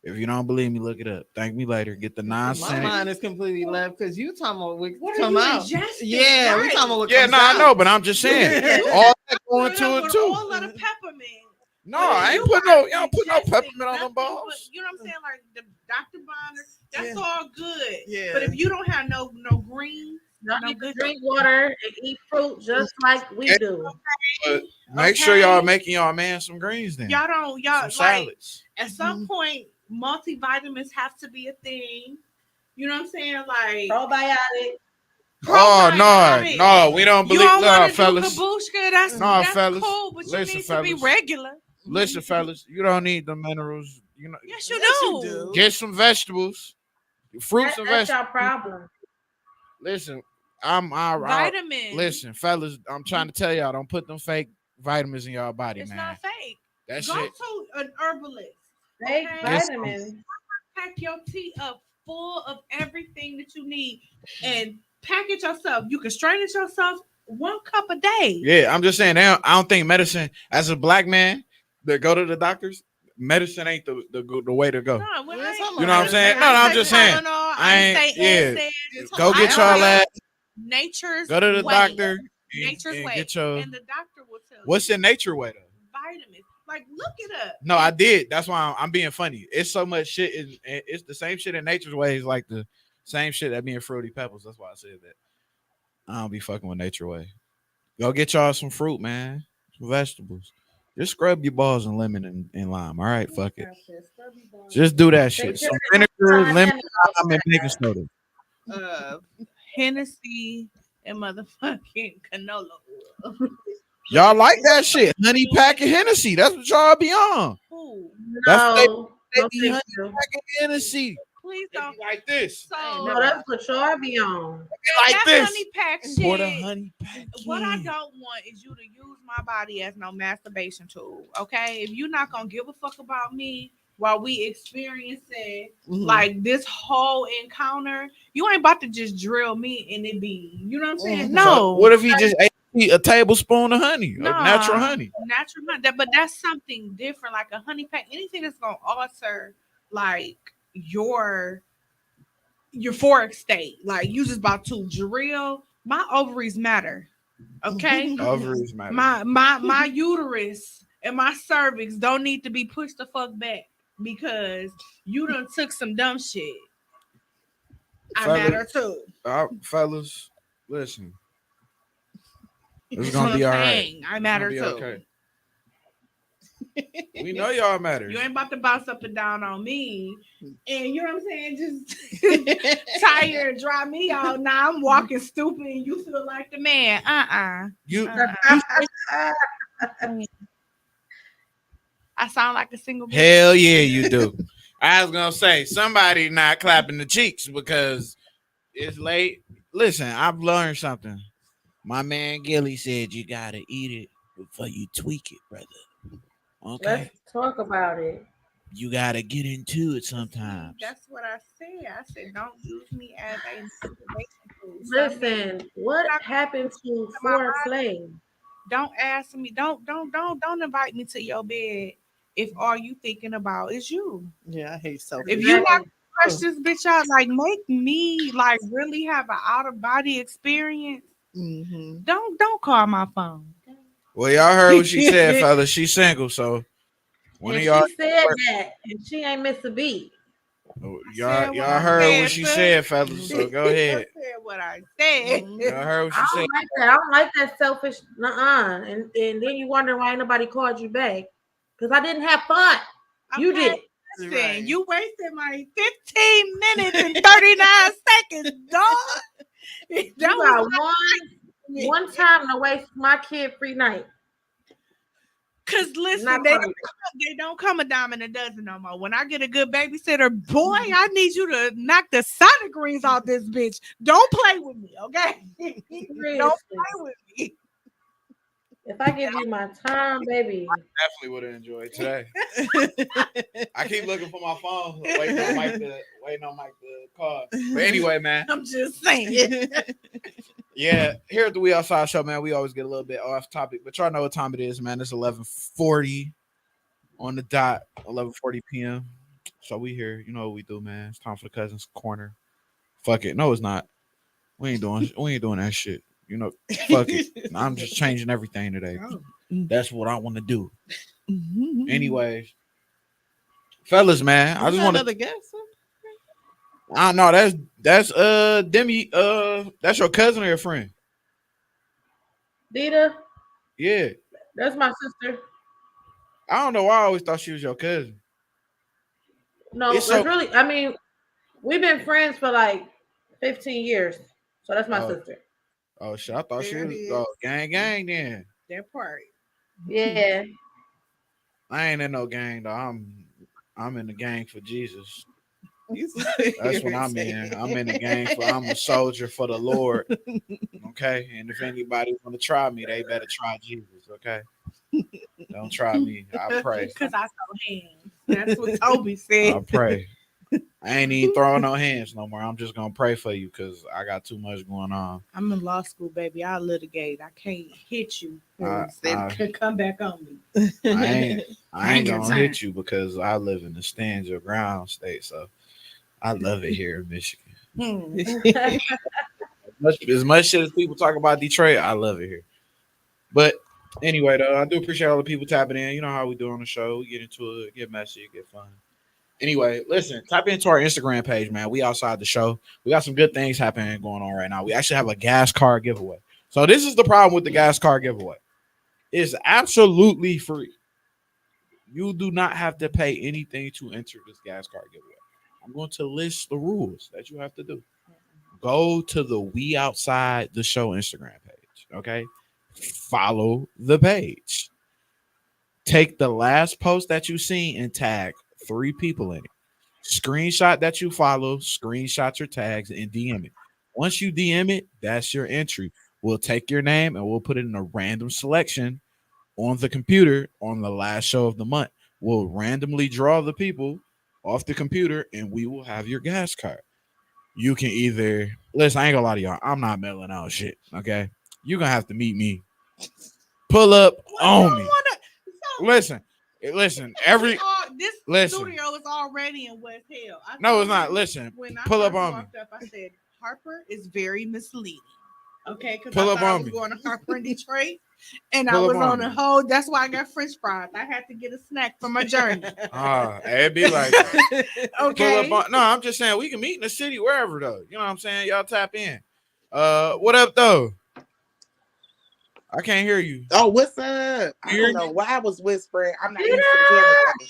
A: If you don't believe me, look it up. Thank me later. Get the
E: My
A: non-scented.
E: mind is completely left because you talking about what
C: What
E: come
C: are you
E: out.
C: ingesting?
E: Yeah, we
C: Right.
E: talking about what
A: Yeah,
E: comes
A: no, I
E: out.
A: know, but I'm just saying. All that going to it
C: With
A: too.
C: all of the peppermint.
A: No,
C: But if
A: I ain't
C: you
A: put
C: are
A: no, y'all put no
C: ingesting
A: peppermint on them
C: nothing
A: balls.
C: but- you know what I'm saying? Like the Dr. Bonner, that's
E: Yeah.
C: all good.
E: Yeah.
C: But if you don't have no green,
B: Y'all
C: no
B: need to
C: good
B: drink water and eat fruit just like we do.
A: But make sure
C: Okay.
A: y'all making y'all man some greens then.
C: y'all don't y'all
A: Some
C: like
A: salads.
C: at some point multivitamins have to be a thing. You know what I'm saying? Like
B: Probiotic.
A: Oh
C: probiotic.
A: no, we don't
C: You
A: believe
C: don't want to do
A: fellas.
C: kabushka. That's
A: fellas.
C: cool, but
A: Listen,
C: you need to be
A: fellas.
C: regular.
A: Listen, fellas, you don't need the minerals. You know,
C: Yes, you
E: Yes, you
C: do.
E: do.
A: get some vegetables, fruits and
B: That's
A: vegetables.
B: your problem.
A: Listen,
C: Vitamins.
A: listen, fellas. I'm trying to tell y'all, don't put them fake vitamins in y'all body,
C: It's
A: man.
C: not fake.
A: That
C: Go
A: shit.
C: to an herbalist.
B: Fake
C: Okay.
B: vitamins.
C: Pack your tea up full of everything that you need and pack it yourself. You can strain it yourself 1 cup a day.
A: Yeah, I'm just saying. I don't think medicine, as a black man that go to the doctors, medicine ain't the way to go.
C: No, when
E: Well,
C: I
E: some
A: You know what I'm saying? No,
C: I
A: I'm
C: take
A: just saying.
C: Tylenol,
A: I ain't-
C: I
A: yeah.
C: say
A: Go get
C: I
A: y'all that.
C: nature's
A: Go to the
C: way.
A: doctor.
C: Nature's
A: and
C: way.
A: get your.
C: And the doctor will tell
A: What's
C: you
A: in nature way though?
C: vitamins. Like look it up.
A: No, I did. That's why I'm being funny. It's so much shit. It's the same shit in nature's ways, like the same shit that be in Fruity Pebbles. That's why I said that. I don't be fucking with nature way. Go get y'all some fruit, man. Some vegetables. Just scrub your balls in lemon and lime. All right, fuck it. Just do that shit.
B: Take care
A: Some
B: of
A: vinegar, lemon,
B: that.
A: lime, and baking soda.
C: Hennessy and motherfucking canola oil.
A: Y'all like that shit? Honey pack and Hennessy. That's what y'all be on.
C: Ooh,
A: That's
B: No,
A: no,
B: no, thank you.
A: pack and Hennessy.
C: please
A: They
C: don't.
A: be like this.
C: So
B: No, that's what y'all be on.
A: They like
C: that
A: this.
C: honey pack
A: Pour the
C: shit.
A: honey pack.
C: What I
A: in.
C: don't want is you to use my body as no masturbation tool. Okay, if you're not gonna give a fuck about me while we experiencing
E: Mhm.
C: like this whole encounter, you ain't about to just drill me and it be. You know what I'm saying?
E: Mhm.
C: No.
A: So what if he just ate a tablespoon of honey, of
C: Nah,
A: natural honey?
C: Natural honey. But that's something different, like a honey pack. Anything that's gonna alter like your euphoric state. Like you just about to drill. My ovaries matter. Okay.
A: Ovaries matter.
C: My uterus and my cervix don't need to be pushed the fuck back because you done took some dumb shit. I
A: Fellas.
C: matter too.
A: Fellas, listen. It's
C: That's
A: gonna
C: what
A: be
C: I'm
A: all right.
C: saying. I matter
A: It's
C: too.
A: gonna be okay. We know y'all matter.
C: You ain't about to bounce up and down on me. And you know what I'm saying? Just tire and dry me out. Now I'm walking stupid and you feel like the man.
A: You
C: I sound like a single bitch.
A: hell yeah, you do. I was gonna say somebody not clapping the cheeks because it's late. Listen, I've learned something. My man Gilly said you gotta eat it before you tweak it, brother. Okay,
B: Let's talk about it.
A: you gotta get into it sometimes.
C: That's what I said. I said, don't use me as a motivation tool.
B: Listen, what happened to foreplay?
C: Don't ask me. Don't invite me to your bed if all you thinking about is you.
E: Yeah, I hate self.
C: If you not crush this bitch out, like make me like really have an out of body experience Don't call my phone.
A: Well, y'all heard what she said, fellas. She's single, so one
B: And
A: of y'all.
B: she said that, and she ain't missed a beat.
A: Y'all
C: what I
A: heard
C: said,
A: what she
C: sis.
A: said, fellas. So go ahead.
C: I said what I said.
A: Y'all heard what
B: I
A: she said.
B: don't like that. I don't like that selfish. And then you wonder why nobody called you back. Because I didn't have fun. You
C: Okay,
B: did.
C: Listen,
E: Right.
C: you wasted my 15 minutes and 39 seconds, dog.
B: You
C: That
B: got
C: was
B: one time to waste my kid free night.
C: because listen,
B: Not
C: they
B: funny.
C: don't come a dime in a dozen no more. When I get a good babysitter, boy, I need you to knock the sonic greens off this bitch. Don't play with me, okay? Don't
B: Seriously.
C: play with me.
B: If I give you my time, baby.
A: Definitely would have enjoyed today. I keep looking for my phone, waiting on Mike to call. But anyway, man.
C: I'm just saying.
A: Yeah, here at the We Outside Show, man, we always get a little bit off topic, but y'all know what time it is, man. It's 11:40 on the dot, 11:40 p.m. So we here. You know what we do, man. It's time for the Cousins Corner. Fuck it. No, it's not. We ain't doing that shit. You know, fuck it. I'm just changing everything today. That's what I want to do. Anyways, fellas, man, I just want to.
E: another guess.
A: I know that's Demi. That's your cousin or your friend?
B: Dita,
A: Yeah.
B: that's my sister.
A: I don't know why I always thought she was your cousin.
B: No,
A: It's
B: it's
A: so-
B: really, I mean, we've been friends for like 15 years. So that's my
A: Oh.
B: sister.
A: Oh shit! I thought she
C: There
A: was
C: it is.
A: gang then.
C: That part.
B: Yeah.
A: I ain't in no gang though. I'm in the gang for Jesus.
E: That's
A: That's what I'm in. I'm in the gang for. I'm a soldier for the Lord. Okay, and if anybody want to try me, they better try Jesus. Okay, don't try me. I pray.
C: Because I saw hands. That's what Toby
A: I
C: said.
A: pray. I ain't even throwing no hands no more. I'm just gonna pray for you because I got too much going on.
C: I'm in law school, baby. I litigate. I can't hit you.
A: I-
C: It could come back on me.
A: I ain't
C: ain't got
A: gonna
C: time.
A: hit you because I live in the stand your ground state, so I love it here in Michigan. As much shit as people talk about Detroit, I love it here. But anyway, though, I do appreciate all the people tapping in. You know how we do on the show. We get into it, get messy, get fun. Anyway, listen, tap into our Instagram page, man. We outside the show. We got some good things happening going on right now. We actually have a gas card giveaway. So this is the problem with the gas card giveaway. It's absolutely free. You do not have to pay anything to enter this gas card giveaway. I'm going to list the rules that you have to do. Go to the We Outside the Show Instagram page. Okay. Follow the page. Take the last post that you see and tag 3 people in it. Screenshot that you follow, screenshot your tags, and DM it. Once you DM it, that's your entry. We'll take your name and we'll put it in a random selection on the computer on the last show of the month. We'll randomly draw the people off the computer and we will have your gas card. You can either listen, I ain't gonna lie to y'all, I'm not mailing out shit. Okay. You're gonna have to meet me. Pull up on me. Listen, every
C: This
A: listen.
C: studio is already in West Hill.
A: No, it's not. Listen,
C: When I
A: pull up
C: first
A: on me.
C: walked up, I said Harper is very misleading. Okay, because
A: Pull
C: I
A: up
C: thought I
A: on
C: was
A: me.
C: going to Harper in Detroit, and I
A: Pull up
C: was
A: on
C: on
A: me.
C: a whole. That's why I got French fries. I had to get a snack for my journey.
A: It'd be like that.
C: Okay.
A: Pull up on, no, I'm just saying we can meet in the city wherever though. You know what I'm saying? Y'all tap in. What up though? I can't hear you.
F: Oh, what's up? I
A: Hear
F: don't know why I was whispering. I'm not used to the camera thing.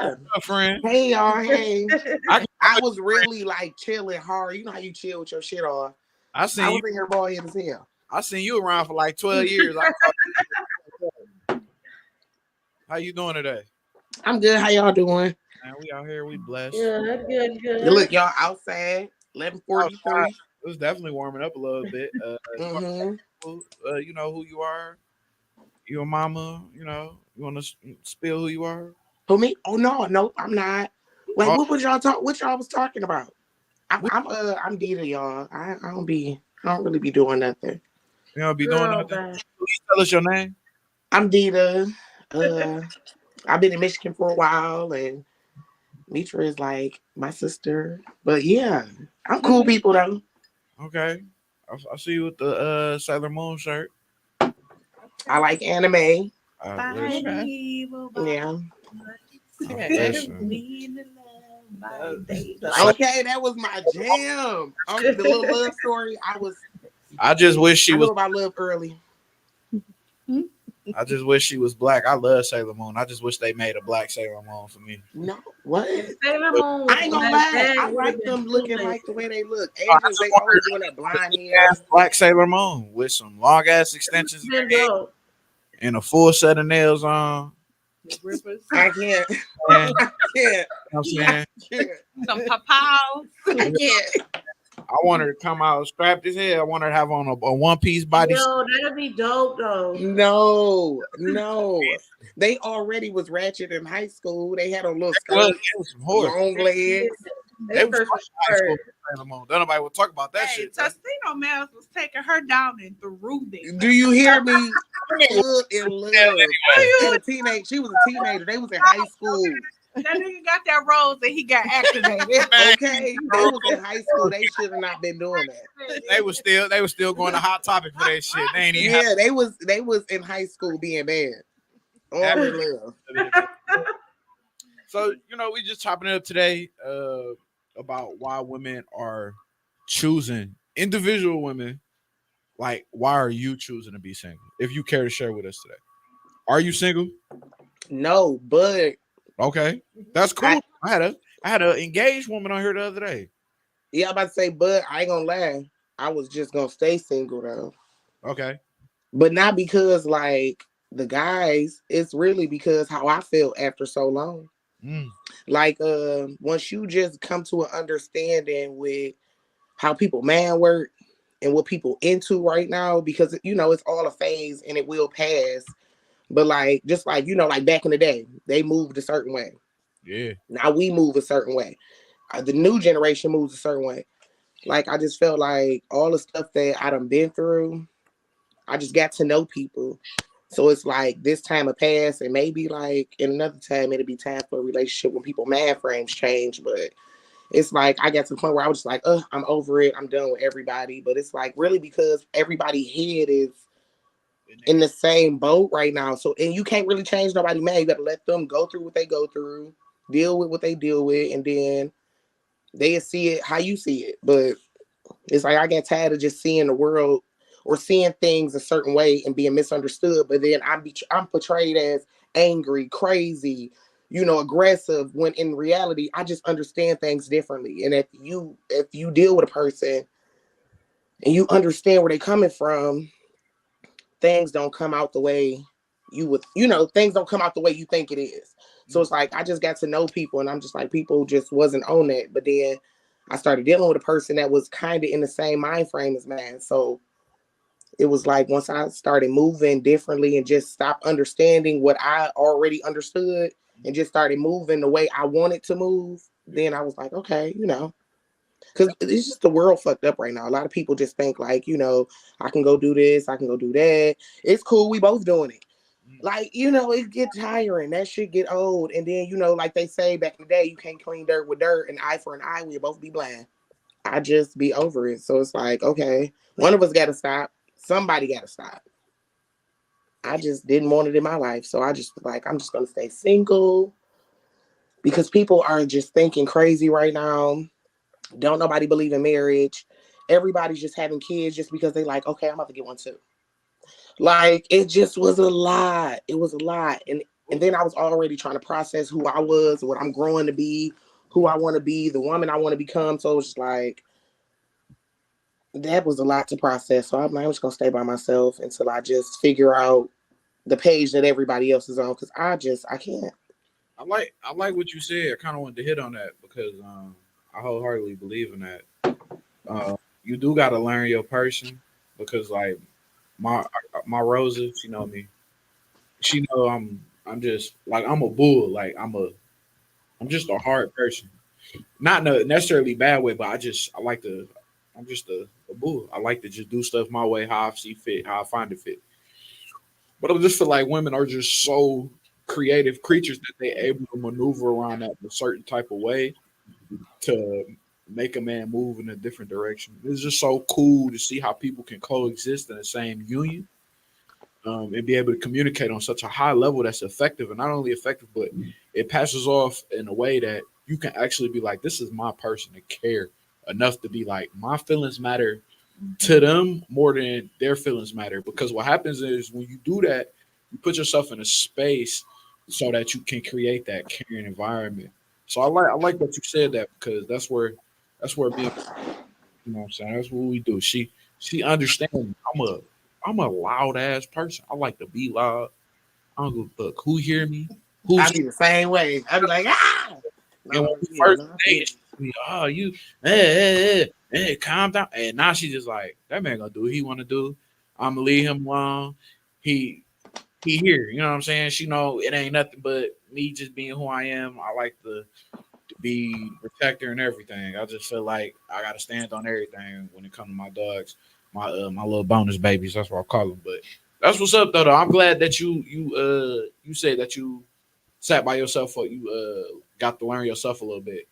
A: What's up, friend?
F: Hey y'all, hey.
A: I-
F: I was really like chilling hard. You know how you chill with your shit off.
A: I
F: I
A: seen
F: was
A: you.
F: in here bald head as hell.
A: I seen you around for like 12 years. How you doing today?
F: I'm good. How y'all doing?
A: Man, we out here. We blessed.
B: Good, good, good.
F: Look, y'all outside. 11:43.
A: It was definitely warming up a little bit.
F: Mm-hmm.
A: You know who you are. Your mama. You know. You want to spill who you are?
F: Who me? Oh no, nope, I'm not. Wait,
A: Oh.
F: what was y'all what y'all was talking about? I'm Dita, y'all. I don't really be doing nothing.
A: You know, be doing
B: Girl,
A: nothing.
B: bye.
A: Tell us your name.
F: I'm Dita. I've been in Michigan for a while, and Mitra is like my sister. But yeah, I'm cool people though.
A: Okay. I see you with the Sailor Moon shirt.
F: I like anime.
A: Listen.
F: Yeah.
A: Listen.
F: Okay, that was my jam. The little love story.
A: I just wish she
F: I
A: was.
F: knew about love early.
A: I just wish she was black. I love Sailor Moon. I just wish they made a black Sailor Moon for me.
F: No, what?
B: Sailor Moon was
F: I ain't gonna
B: like
F: lie.
B: that,
F: I
B: would've
F: like
B: been
F: them looking
B: cool.
F: like the way they look.
A: I
F: Asians,
A: just
F: they
A: want
F: always
A: her
F: doing that blind hair.
A: ass black Sailor Moon with some long ass extensions in her
B: Been
A: head
B: dope.
A: and a full set of nails on.
F: I can't.
A: Man,
F: I can't.
A: you know what I'm saying?
F: I can't.
C: Some papaws.
F: I can't.
A: I want her to come out strapped as hell. I want her to have on a one piece body.
B: Yo, that'd be dope though.
F: No. They already was ratchet in high school. They had a little
A: Well,
F: skirt,
A: it was some horse.
F: long legs.
A: They was
B: first
A: high school Sailor Moon. Nobody will talk about that
C: Hey,
A: shit. Bro.
C: Tostino Mouse was taking her down and through there.
F: Do you hear me? Good in love. At a teenage, she was a teenager. They was in high school.
C: That nigga got that rose and he got activated.
F: Okay, they was in high school. They should have not been doing that.
A: They was still going to Hot Topic for that shit. They ain't even
F: Yeah, they was in high school being bad. All in love.
A: So, we just chopping it up today about why women are choosing, individual women, like why are you choosing to be single? If you care to share with us today. Are you single?
F: No, but
A: Okay. That's cool. I had a engaged woman on here the other day.
F: yeah, I'm about to say, but I ain't gonna lie. I was just gonna stay single though.
A: Okay.
F: But not because like the guys, it's really because how I felt after so long. Like once you just come to an understanding with how people man work and what people into right now, because it's all a phase and it will pass. But like just like like back in the day, they moved a certain way.
A: Yeah.
F: Now we move a certain way. The new generation moves a certain way. Like I just felt like all the stuff that I done been through, I just got to know people. So it's like this time will pass, and maybe like in another time it'll be time for a relationship when people mind frames change. But it's like I got to the point where I was just like, I'm over it. I'm done with everybody. But it's like really because everybody's head is in the same boat right now. So and you can't really change nobody, man. You gotta let them go through what they go through, deal with what they deal with, and then they see it how you see it. But it's like I get tired of just seeing the world or seeing things a certain way and being misunderstood. But then I'm portrayed as angry, crazy, aggressive, when in reality I just understand things differently. And if you deal with a person and you understand where they're coming from, things don't come out the way you would, things don't come out the way you think it is. So it's like I just got to know people, and I'm just like people just wasn't on that. But then I started dealing with a person that was kind of in the same mind frame as mine. So it was like once I started moving differently and just stopped understanding what I already understood and just started moving the way I wanted to move, then I was like, okay, because it's just the world fucked up right now. A lot of people just think like, I can go do this, I can go do that. It's cool. We both doing it. Like, it get tiring. That shit get old. And then, like they say back in the day, you can't clean dirt with dirt, and eye for an eye, we'll both be blind. I just be over it. So it's like, okay, one of us got to stop. Somebody got to stop. I just didn't want it in my life. So I just like, I'm just going to stay single because people are just thinking crazy right now. Don't nobody believe in marriage. Everybody's just having kids just because they like, okay, I'm about to get one too. Like, it just was a lot. It was a lot. And then I was already trying to process who I was, what I'm growing to be, who I want to be, the woman I want to become. So it's just like, that was a lot to process. So I'm just going to stay by myself until I just figure out the page that everybody else is on. Because I can't.
A: I like what you said. I kind of wanted to hit on that because I wholeheartedly believe in that. You do got to learn your person because like my Rosa, she know me. She know I'm just like I'm a bull. Like I'm just a hard person. Not in a necessarily bad way, but I'm just a bull. I like to just do stuff my way, how I see fit, how I find it fit. But I just feel like women are just so creative creatures that they're able to maneuver around that in a certain type of way to make a man move in a different direction. It's just so cool to see how people can coexist in the same union, and be able to communicate on such a high level that's effective, and not only effective, but it passes off in a way that you can actually be like, this is my person to care enough to be like, my feelings matter to them more than their feelings matter. Because what happens is when you do that, you put yourself in a space so that you can create that caring environment. So I like that you said that, because that's where being, you know what I'm saying, that's what we do. She understands I'm a loud ass person. I like to be loud. I don't give a fuck who hear me.
F: I be the same way. I be like, ah.
A: And when we first dated, she be, oh, you, calm down. And now she just like, that man gonna do what he want to do. I'm gonna leave him alone. He here. You know what I'm saying? She know it ain't nothing but me just being who I am. I like to be protector and everything. I just feel like I gotta stand on everything when it comes to my dogs, my little bonus babies. That's what I call them. But that's what's up though. I'm glad that you said that you sat by yourself, or you got to learn yourself a little bit.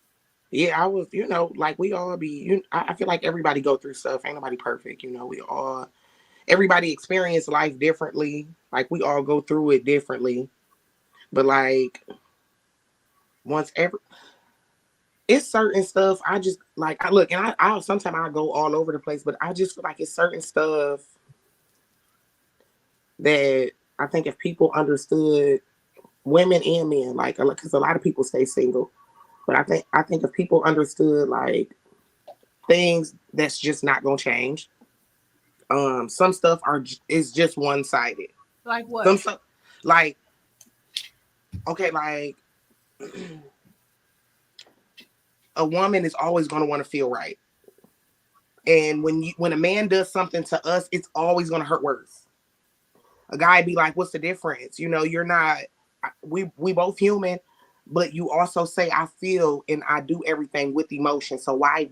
F: Yeah, I was, like we all be, I feel like everybody go through stuff. Ain't nobody perfect. Everybody experience life differently. Like we all go through it differently. But like it's certain stuff I just like, I look, and I sometimes I go all over the place, but I just feel like it's certain stuff that I think if people understood, women and men, like, because a lot of people stay single, but I think if people understood like things that's just not gonna change. Some stuff is just one sided.
C: Like what?
F: Some stuff, like, okay, like a woman is always gonna want to feel right, and when a man does something to us, it's always gonna hurt worse. A guy be like, "What's the difference? You're not. We both human." But you also say, I feel and I do everything with emotion. So why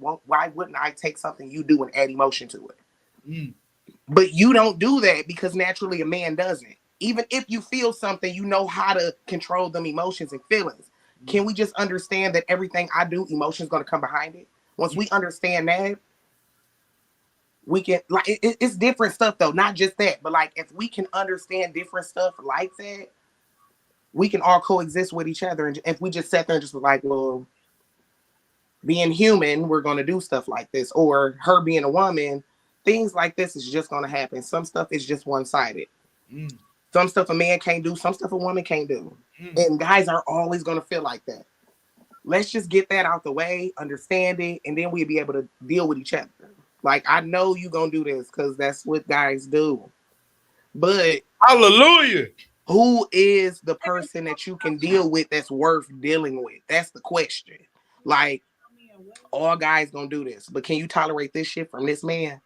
F: wouldn't I take something you do and add emotion to it?
A: Mm.
F: But you don't do that because naturally a man doesn't. Even if you feel something, you know how to control them emotions and feelings. Can we just understand that everything I do, emotion's going to come behind it? Once we understand that, we can, like, it's different stuff though, not just that. But like, if we can understand different stuff like that, we can all coexist with each other. And if we just sat there and just was like, well, being human, we're going to do stuff like this, or her being a woman, things like this is just going to happen. Some stuff is just one-sided.
A: Mm.
F: Some stuff a man can't do, some stuff a woman can't do.
A: Mm.
F: And guys are always going to feel like that. Let's just get that out the way, understand it, and then we'll be able to deal with each other. Like, I know you're going to do this because that's what guys do. But
A: hallelujah.
F: Who is the person that you can deal with that's worth dealing with? That's the question. Like, all guys gonna do this, but can you tolerate this shit from this man?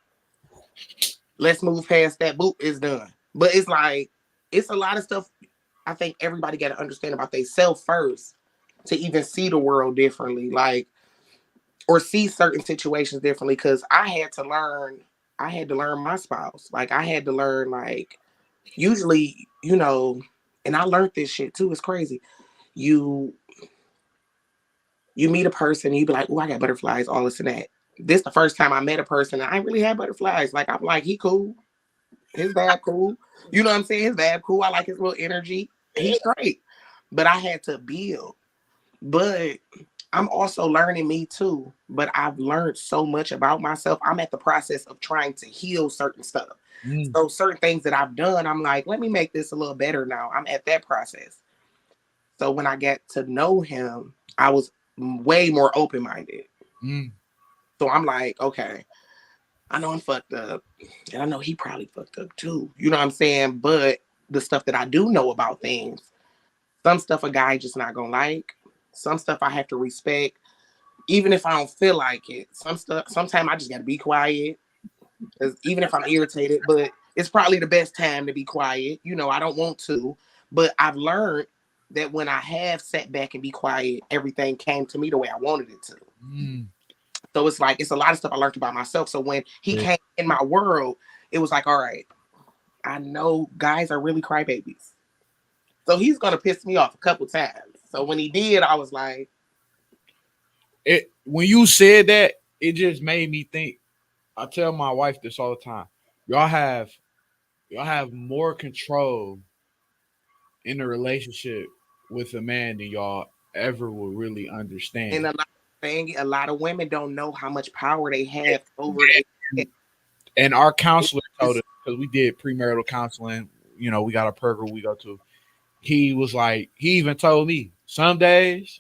F: Let's move past that. Boop, it's done. But it's like, it's a lot of stuff I think everybody got to understand about themselves first to even see the world differently, like, or see certain situations differently. Because I had to learn my spouse. Like, I had to learn, like, usually, and I learned this shit too. It's crazy. You meet a person, you be like, oh, I got butterflies, all this and that. This the first time I met a person, and I ain't really had butterflies. Like, I'm like, he cool. His vibe cool. You know what I'm saying? His vibe cool. I like his little energy. He's great. But I had to build. But I'm also learning me too. But I've learned so much about myself. I'm at the process of trying to heal certain stuff.
A: Mm.
F: So certain things that I've done, I'm like, let me make this a little better now. I'm at that process. So when I got to know him, I was way more open-minded.
A: Mm.
F: So I'm like, okay, I know I'm fucked up. And I know he probably fucked up too. You know what I'm saying? But the stuff that I do know about things, some stuff a guy just not gonna like. Some stuff I have to respect. Even if I don't feel like it. Some stuff, sometimes I just gotta be quiet. Even if I'm irritated, but it's probably the best time to be quiet. I don't want to, but I've learned that when I have sat back and be quiet, everything came to me the way I wanted it to.
A: Mm.
F: So it's like, it's a lot of stuff I learned about myself. So when he came in my world, it was like, all right, I know guys are really crybabies. So he's going to piss me off a couple times. So when he did, I was like,
A: it when you said that, it just made me think. I tell my wife this all the time. Y'all have y'all have more control in the relationship with a man than y'all ever will really
F: And
A: understand.
F: a lot of women don't know how much power they have over their.
A: And our counselor told
F: It's,
A: us, because we did premarital counseling, we got a program we go to. He was like, he even told me, some days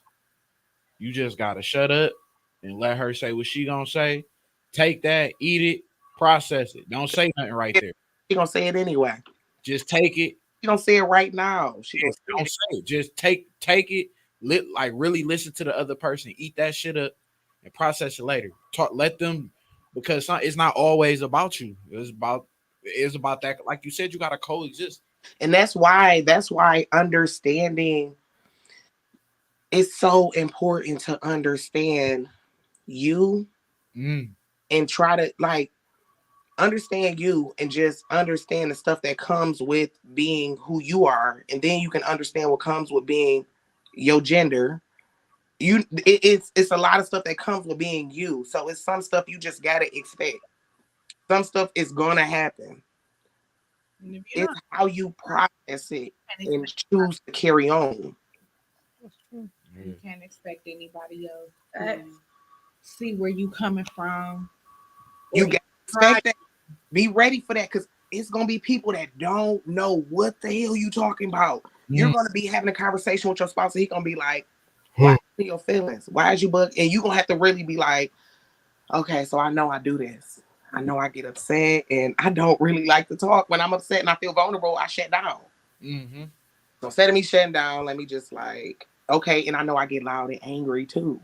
A: you just gotta shut up and let her say what she gonna say. Take that, eat it, process it. Don't say nothing right there.
F: she gonna say it anyway.
A: Just take it.
F: She gonna say it right now. She gonna say
A: Don't
F: it.
A: say it. Just take it. Like really listen to the other person. Eat that shit up and process it later. Let them, because it's not always about you. It's about that. Like you said, you gotta coexist.
F: And that's why understanding is so important to understand you
A: Mm,
F: and try to like understand you and just understand the stuff that comes with being who you are, and then you can understand what comes with being your gender. It's a lot of stuff that comes with being you, so it's some stuff you just gotta expect. Some stuff is gonna happen.
C: And if you
F: It's
C: don't,
F: how you process it
C: can't
F: and
C: expect,
F: choose to carry on.
C: you can't expect anybody else
B: Facts.
C: to see where you coming from.
F: You
C: Or
F: gotta
C: try.
F: expect that. Be ready for that, because it's gonna be people that don't know what the hell you talking about. You're
A: mm,
F: gonna be having a conversation with your spouse, and he gonna be like, "Why are your feelings? Why is you bug?" And you gonna have to really be like, "Okay, so I know I do this. I know I get upset, and I don't really like to talk. When I'm upset and I feel vulnerable, I shut down.
A: mm-hmm.
F: So instead of me shutting down, let me just like, okay, and I know I get loud and angry too.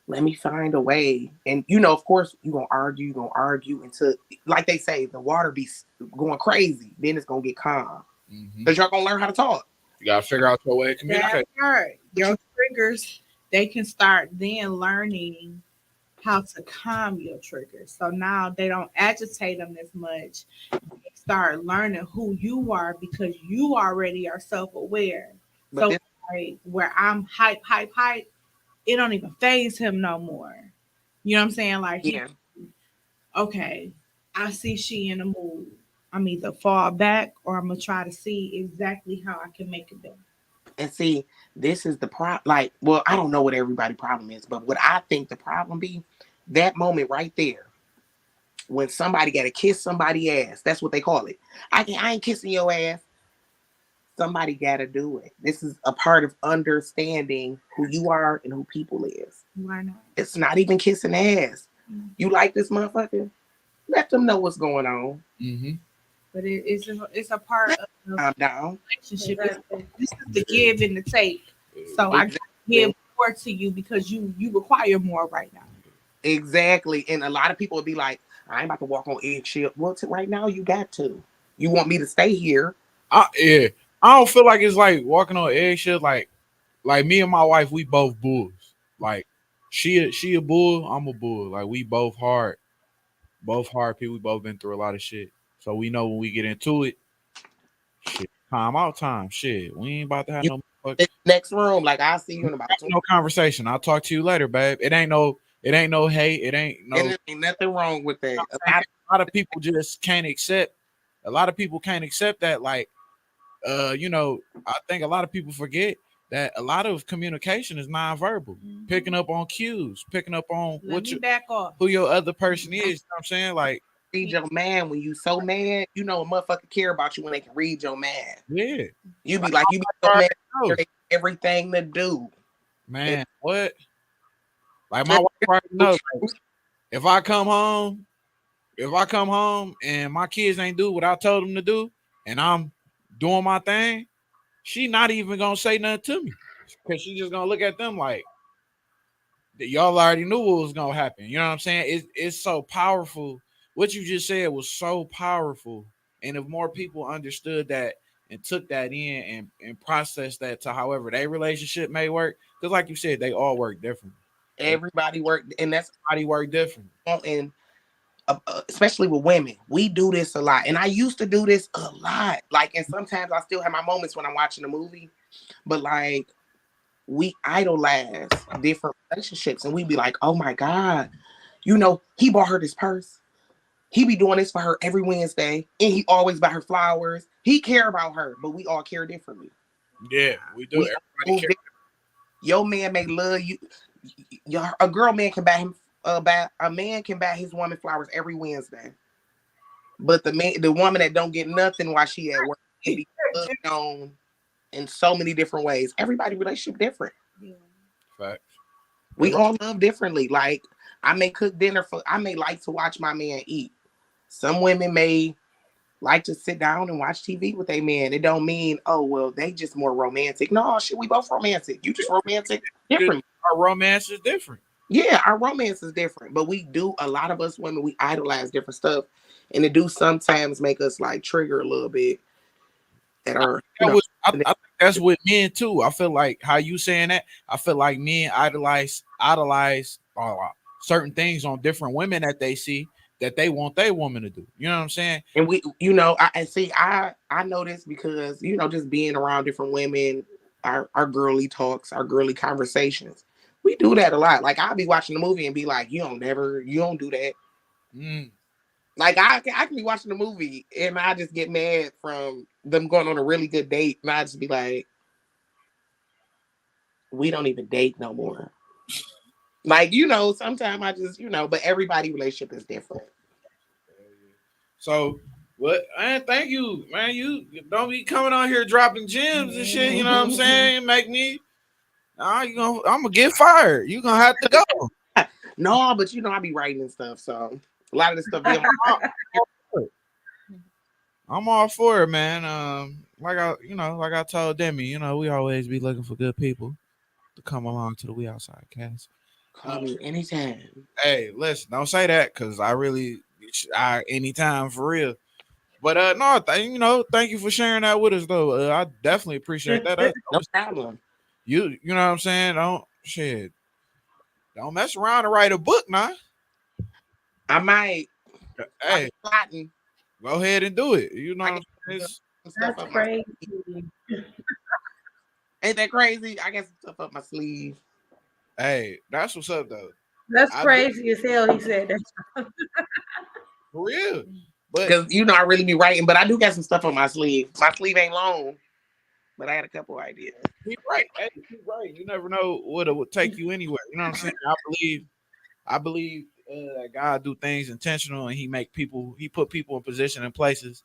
F: Let me find a way." And of course, you're gonna argue until, like they say, the water be going crazy. Then it's gonna get calm.
A: Mm-hmm.
F: Because y'all gonna learn how to talk.
A: You gotta figure out your way to
C: That
A: communicate.
C: part, your triggers, they can start then learning how to calm your triggers. So now they don't agitate them as much. They start learning who you are because you already are self-aware.
F: But
C: So
F: this,
C: like where I'm hype, it don't even phase him no more. You know what I'm saying? Like
F: yeah.
C: okay, I see she in a mood. I'm either fall back or I'm gonna try to see exactly how I can make it better.
F: And see, this is the problem. Like, well, I don't know what everybody's problem is, but what I think the problem be, that moment right there, when somebody got to kiss somebody ass. That's what they call it. I ain't kissing your ass. Somebody got to do it. This is a part of understanding who you are and who people is.
C: Why not?
F: It's not even kissing ass. You like this motherfucker? Let them know what's going on.
A: Mm-hmm.
C: But it's a part of the
F: I'm down.
C: relationship.
B: Exactly.
C: This is the give and the take. So I
F: Exactly.
C: give more to you because you require more right now.
F: Exactly. And a lot of people would be like, I ain't about to walk on eggshell. Well, right now you got to. You want me to stay here?
A: Yeah. I don't feel like it's like walking on eggshell. Like me and my wife, we both bulls. Like she a bull, I'm a bull. Like we both hard people. We both been through a lot of shit. So we know when we get into it, shit, time out time. Shit. We ain't about to have
F: You
A: no
F: next room, like I'll see you in about 20.
A: no conversation. I'll talk to you later, babe. It ain't no hate. It ain't no.
F: And there ain't nothing wrong with that.
A: A lot of people just can't accept. A lot of people can't accept that. Like, I think a lot of people forget that a lot of communication is nonverbal. Picking up on cues, picking up on
C: Let me back off.
A: who your other person is. You know what I'm saying? Like,
F: Read your man when you so mad. A motherfucker care about you when they can read your man.
A: yeah,
F: You be so mad.
A: know.
F: Everything to do.
A: Man, what? Like my wife already knows. Like, if I come home and my kids ain't do what I told them to do, and I'm doing my thing, she not even gonna say nothing to me, because she just gonna look at them like y'all already knew what was gonna happen. You know what I'm saying? It's so powerful. What you just said was so powerful, and if more people understood that and took that in and processed that to however their relationship may work, because like you said, they all work different.
F: Everybody work, and that's
A: Everybody work different.
F: and especially with women, we do this a lot. And I used to do this a lot. Like, and sometimes I still have my moments when I'm watching a movie, but like we idolize different relationships, and we be like, oh my God, you know, he bought her this purse. He be doing this for her every Wednesday, and he always buy her flowers. He care about her, but we all care differently.
A: Yeah, we do.
F: We
A: Everybody cares.
F: Your man may love you. A girl man can buy him a man can buy his woman flowers every Wednesday, but the woman that don't get nothing while she at work can be loved on in so many different ways. Everybody relationship different.
A: Facts.
F: We all love differently. Like I may cook dinner I may like to watch my man eat. Some women may like to sit down and watch TV with a man. It don't mean, oh, well, they just more romantic. No, shit, we both romantic. You just romantic differently.
A: Our romance is different.
F: Yeah, our romance is different. But we do, a lot of us women, we idolize different stuff. And it do sometimes make us like trigger a little bit at our,
A: I think that's with men too. I feel like how you saying that, I feel like men idolize certain things on different women that they see that they want their woman to do. You know what I'm saying?
F: And we, you know, I know this because, you know, just being around different women, our girly talks, our girly conversations, we do that a lot. Like I'll be watching the movie and be like, you don't do that. Like I can be watching the movie and I just get mad from them going on a really good date, and I just be like, we don't even date no more. Like, you know, sometimes I just, you know, but everybody's relationship is different.
A: So, what? Man, thank you, man. You don't be coming on here dropping gems and shit. You know what I'm saying? Make me. I'm gonna get fired. You gonna have to go.
F: No, but you know, I be writing and stuff, so a lot of this stuff.
A: I'm all for it, man. Like I told Demi, you know, we always be looking for good people to come along to the We Outside cast.
F: Call me anytime.
A: Hey, listen, don't say that because I anytime for real. But no, thank you for sharing that with us though. I definitely appreciate that.
F: No problem.
A: You know what I'm saying? Don't mess around and write a book now.
F: I might.
A: Hey, go ahead and do it. You know,
B: that's crazy.
F: Ain't that crazy? I got some stuff up my sleeve.
A: Hey, that's what's up though.
B: That's crazy as hell. He said that.
F: For real. Because you know I really be writing, but I do got some stuff on my sleeve. My sleeve ain't long, but I had a couple ideas.
A: Keep right. Hey, keep right. You never know what it would take you anywhere. You know what I'm saying? I believe that God do things intentional, and He put people in position and places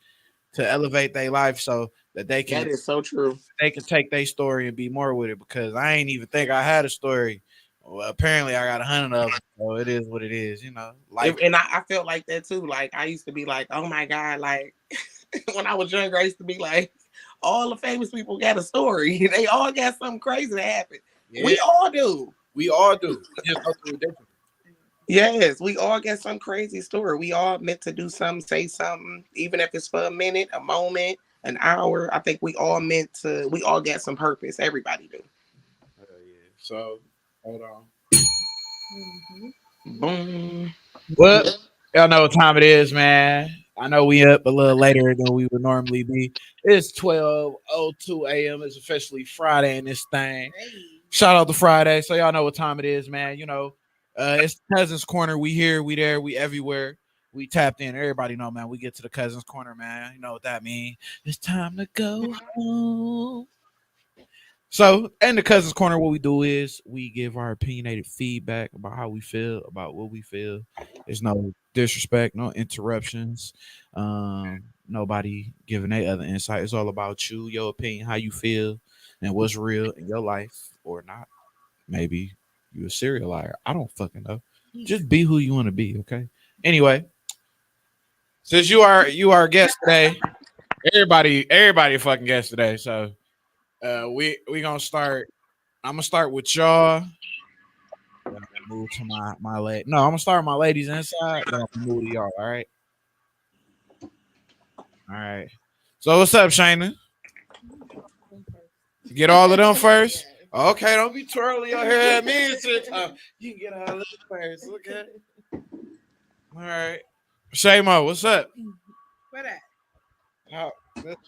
A: to elevate their life so that they can.
F: That is so true.
A: They can take their story and be more with it, because I ain't even think I had a story. Well, apparently I got 100 of them, so it is what it is, you know.
F: And I felt like that too. Like I used to be like, oh my God, like when I was younger, I used to be like, all the famous people got a story. They all got something crazy that happened. Yeah. We all do.
A: We all do. Just different.
F: Yes, we all got some crazy story. We all meant to do something, say something, even if it's for a minute, a moment, an hour. I think we all got some purpose. Everybody do.
A: Yeah. So hold on.
F: Boom.
A: Well, y'all know what time it is, man. I know we up a little later than we would normally be. It's 12:02 a.m. It's officially Friday in this thing. Shout out to Friday. So y'all know what time it is, man. You know, it's the Cousins Corner. We here, we there, we everywhere. We tapped in. Everybody know, man. We get to the Cousins Corner, man. You know what that means. It's time to go home. So, in the Cousins Corner, what we do is we give our opinionated feedback about how we feel, about what we feel. There's no disrespect, no interruptions. Nobody giving their other insight. It's all about you, your opinion, how you feel, and what's real in your life or not. Maybe you a serial liar. I don't fucking know. Just be who you want to be, okay? Anyway, since you are a guest today, everybody fucking guest today, so we gonna start. I'm gonna start with y'all. Then I'm gonna move to my lady. No, I'm gonna start with my ladies inside. Then I'm gonna move to y'all. All right. All right. So what's up, Shayna? You get all of them first. Okay, don't be twirling your hair at me. You can get all of them first. Okay. All right. Shaymo, what's up?
C: Where that?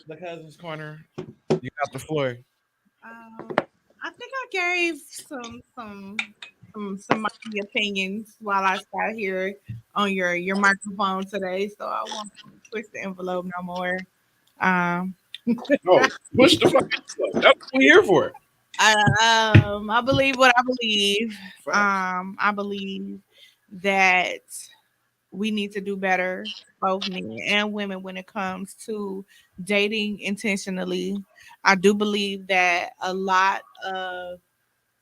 A: The Cousins Corner. You got the floor.
C: I think I gave some mighty opinions while I sat here on your microphone today, so I won't push the envelope no more. Um,
A: No, push the fucking envelope. That's what we're here for.
C: I believe what I believe.
F: Facts.
C: I believe that we need to do better, both men and women, when it comes to dating intentionally. I do believe that a lot of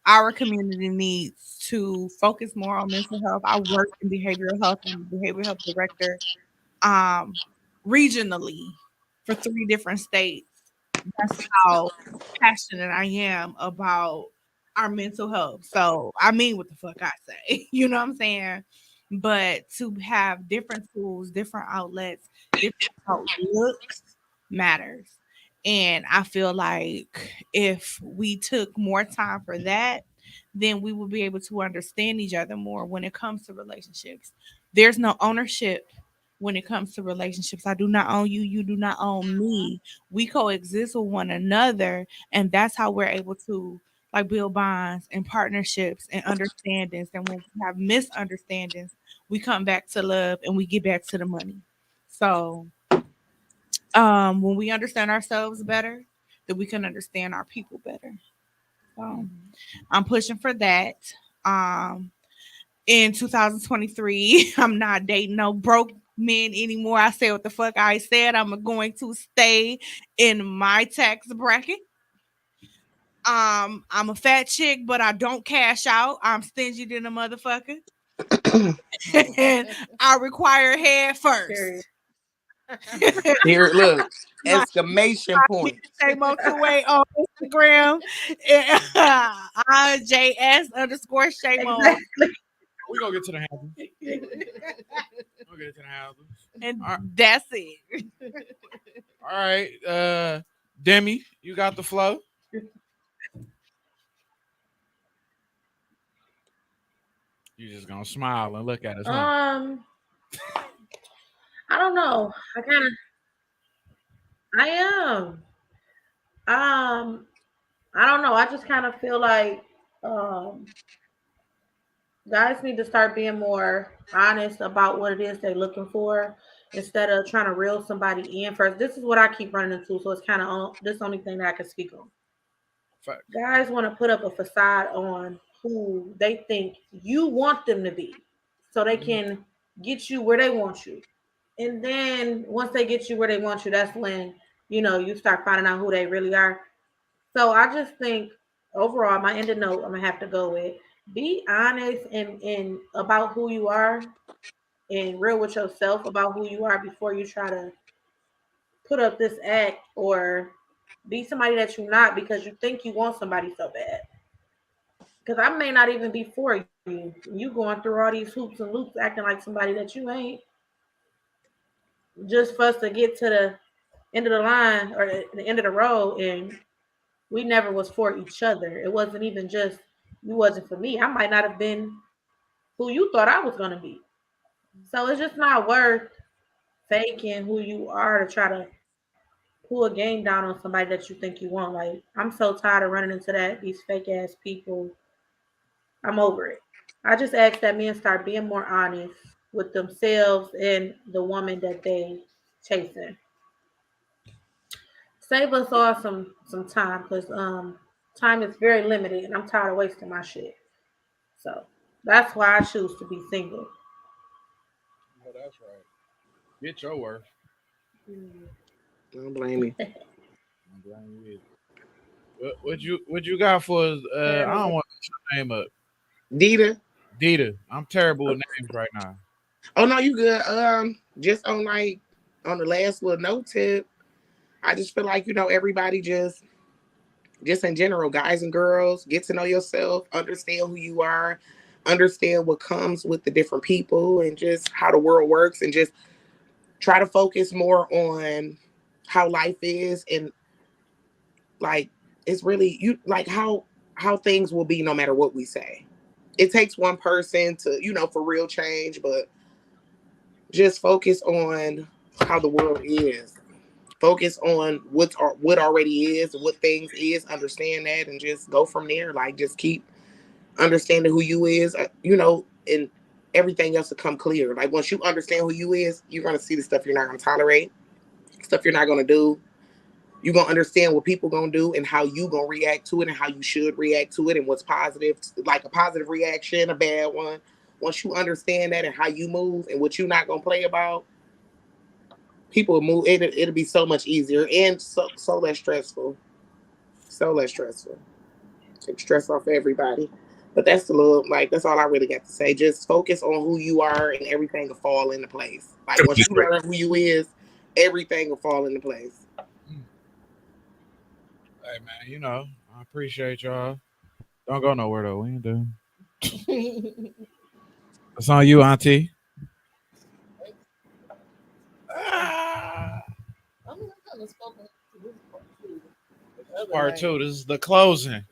C: our community needs to focus more on mental health. I work in behavioral health. I'm a behavioral health director um, regionally for 3 different states. That's how passionate I am about our mental health. So I mean what the fuck I say. You know what I'm saying? But to have different tools, different outlets, different outlooks matters. And I feel like if we took more time for that, then we will be able to understand each other more when it comes to relationships. There's no ownership when it comes to relationships. I do not own you, you do not own me. We coexist with one another, and that's how we're able to like build bonds and partnerships and understandings. And when we have misunderstandings, we come back to love and we get back to the money. So when we understand ourselves better, then we can understand our people better. So I'm pushing for that. Um, in 2023, I'm not dating no broke men anymore. I said what the fuck I said. I'm going to stay in my tax bracket. I'm a fat chick, but I don't cash out. I'm stingy than a motherfucker. And I require head first.
F: Here, look,
C: My
F: exclamation point.
C: Shay Motorway on Instagram. JS_Shay Mo.
A: We gonna get to the houses. We'll get to the houses.
C: And
A: All right.
C: that's it.
A: All right, Demi, you got the flow. You just gonna smile and look at us, huh?
B: I don't know. I am. I don't know. I just kind of feel like guys need to start being more honest about what it is they're looking for instead of trying to reel somebody in first. This is what I keep running into, so it's kind of this only thing that I can speak on.
A: Fact.
B: Guys want to put up a facade on who they think you want them to be so they can get you where they want you. And then once they get you where they want you, that's when you start finding out who they really are. So I just think overall, my end of note, I'm gonna have to go with be honest and about who you are and real with yourself about who you are before you try to put up this act or be somebody that you're not because you think you want somebody so bad. Because I may not even be for you. You going through all these hoops and loops acting like somebody that you ain't just for us to get to the end of the line or the end of the road and we never was for each other. It wasn't even just you wasn't for me. I might not have been who you thought I was gonna be. So it's just not worth faking who you are to try to pull a game down on somebody that you think you want. Like I'm so tired of running into these fake ass people. I'm over it. I just ask that men start being more honest with themselves and the woman that they chasing. Save us all some time because time is very limited and I'm tired of wasting my shit. So that's why I choose to be single.
A: Oh, that's right. Get your worth.
F: Don't blame me.
A: I'm blame you. What you got for us? I don't want to put your name up.
F: Dita.
A: Dita. I'm terrible with names right now.
F: Oh no, you good. Just on the last little note tip, I just feel like everybody just in general, guys and girls, get to know yourself, understand who you are, understand what comes with the different people and just how the world works and just try to focus more on how life is and like it's really how things will be no matter what we say. It takes one person to, for real change, but just focus on how the world is. Focus on what already is, what things is, understand that, and just go from there. Like, just keep understanding who you is, and everything else will come clear. Like, once you understand who you is, you're gonna see the stuff you're not gonna tolerate, stuff you're not gonna do. You're gonna understand what people gonna do and how you gonna react to it and how you should react to it and what's positive, like a positive reaction, a bad one. Once you understand that and how you move and what you're not gonna play about, people will move. It'll be so much easier and so less stressful. So less stressful. Take stress off everybody. But that's that's all I really got to say. Just focus on who you are and everything will fall into place. Like, once you learn who you is, everything will fall into place.
A: Hey man, I appreciate y'all. Don't go nowhere though. We ain't doing. It's on you, Auntie. Part two. This is the closing.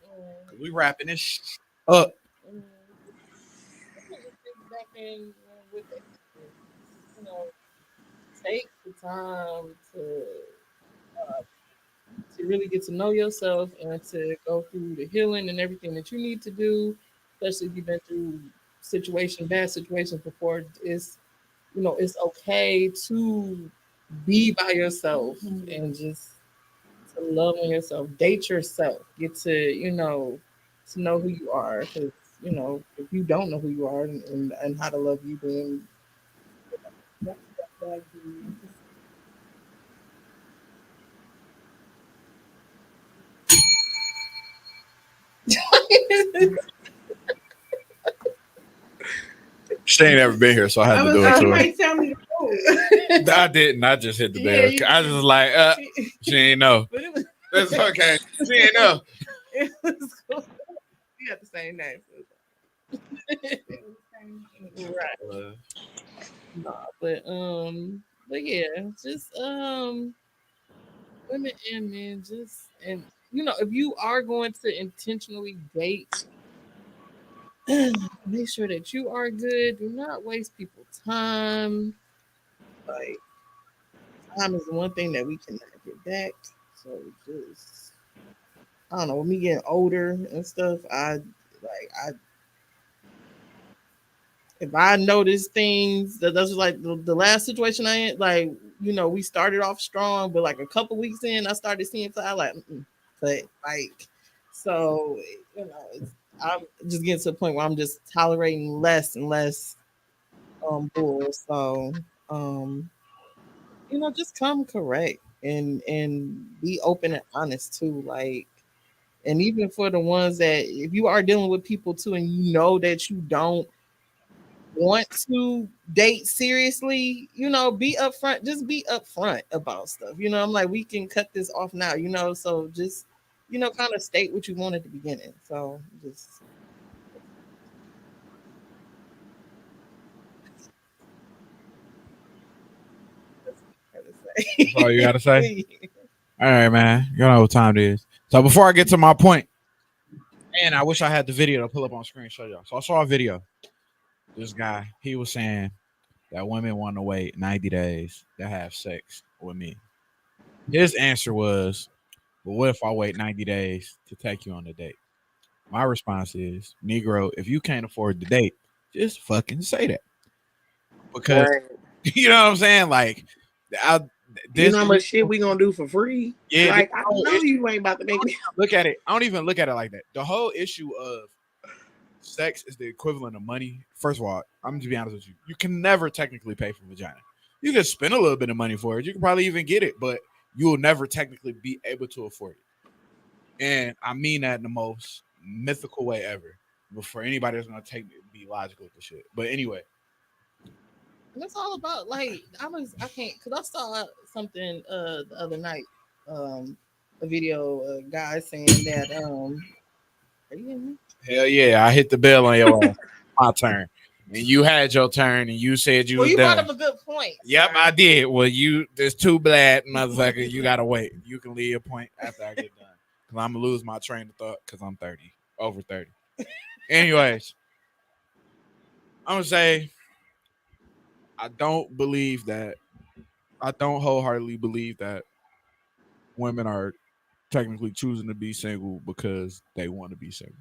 A: We wrapping this up.
E: Take the time to really get to know yourself and to go through the healing and everything that you need to do, especially if you've been through bad situations before. It's okay to be by yourself and just to love on yourself, date yourself, get to know who you are. Because if you don't know who you are and how to love you, then
A: She ain't ever been here, so I had to do it to her.
B: Tell me the
A: I didn't. I just hit the bell. I just was like, she ain't know. That's okay. She ain't know.
E: It was cool. You got the same name. Right. But yeah, just women and men, if you are going to intentionally date, make sure that you are good. Do not waste people's time. Like, time is the one thing that we cannot get back. So just, I don't know. With me getting older and stuff, if I notice things that's like the last situation I in, like, we started off strong, but like a couple weeks in, I started seeing I like, but like, so I'm just getting to the point where I'm just tolerating less and less bull. So just come correct and be open and honest too. Like, and even for the ones that, if you are dealing with people too and that you don't want to date seriously, be upfront. Just be upfront about stuff. I'm like, we can cut this off now, so just kind of state what you want at the beginning. So just
A: That's all you gotta say. All right, man. You know what time it is. So before I get to my point, and I wish I had the video to pull up on screen and show y'all. So I saw a video. This guy, he was saying that women want to wait 90 days to have sex with me. His answer was, well, what if I wait 90 days to take you on a date? My response is, Negro, if you can't afford the date, just fucking say that. Because, you know what I'm saying? Like,
F: you know how much shit we gonna do for free?
A: Yeah.
F: Like, I know you ain't about to make me
A: look at it. I don't even look at it like that. The whole issue of sex is the equivalent of money. First of all, I'm going to be honest with you. You can never technically pay for vagina. You can spend a little bit of money for it. You can probably even get it, but you will never technically be able to afford it. And I mean that in the most mythical way ever. But for anybody that's going to be logical with the shit. But anyway.
E: That's all about, like, I can't, because I saw something the other night, a video, a guy saying that, are you in?
A: Hell yeah, I hit the bell on your ass. My turn. And you had your turn and you said you was
E: you
A: done.
E: brought up a good point.
A: Yep, I did. Well, there's two bad motherfuckers. You gotta wait. You can leave your point after I get done. Cause I'm gonna lose my train of thought because I'm 30, over 30. Anyways, I'm gonna say I don't wholeheartedly believe that women are technically choosing to be single because they want to be single.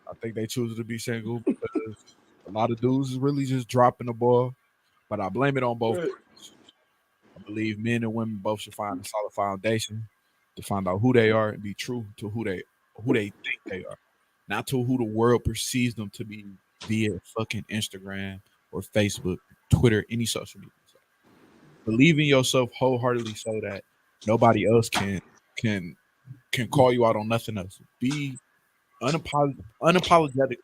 A: I think they choose to be single because a lot of dudes is really just dropping the ball. But I blame it on both parties. I believe men and women both should find a solid foundation to find out who they are and be true to who they think they are, not to who the world perceives them to be via fucking Instagram or Facebook, Twitter, any social media. Believe in yourself wholeheartedly so that nobody else can call you out on nothing else. Be unapologetically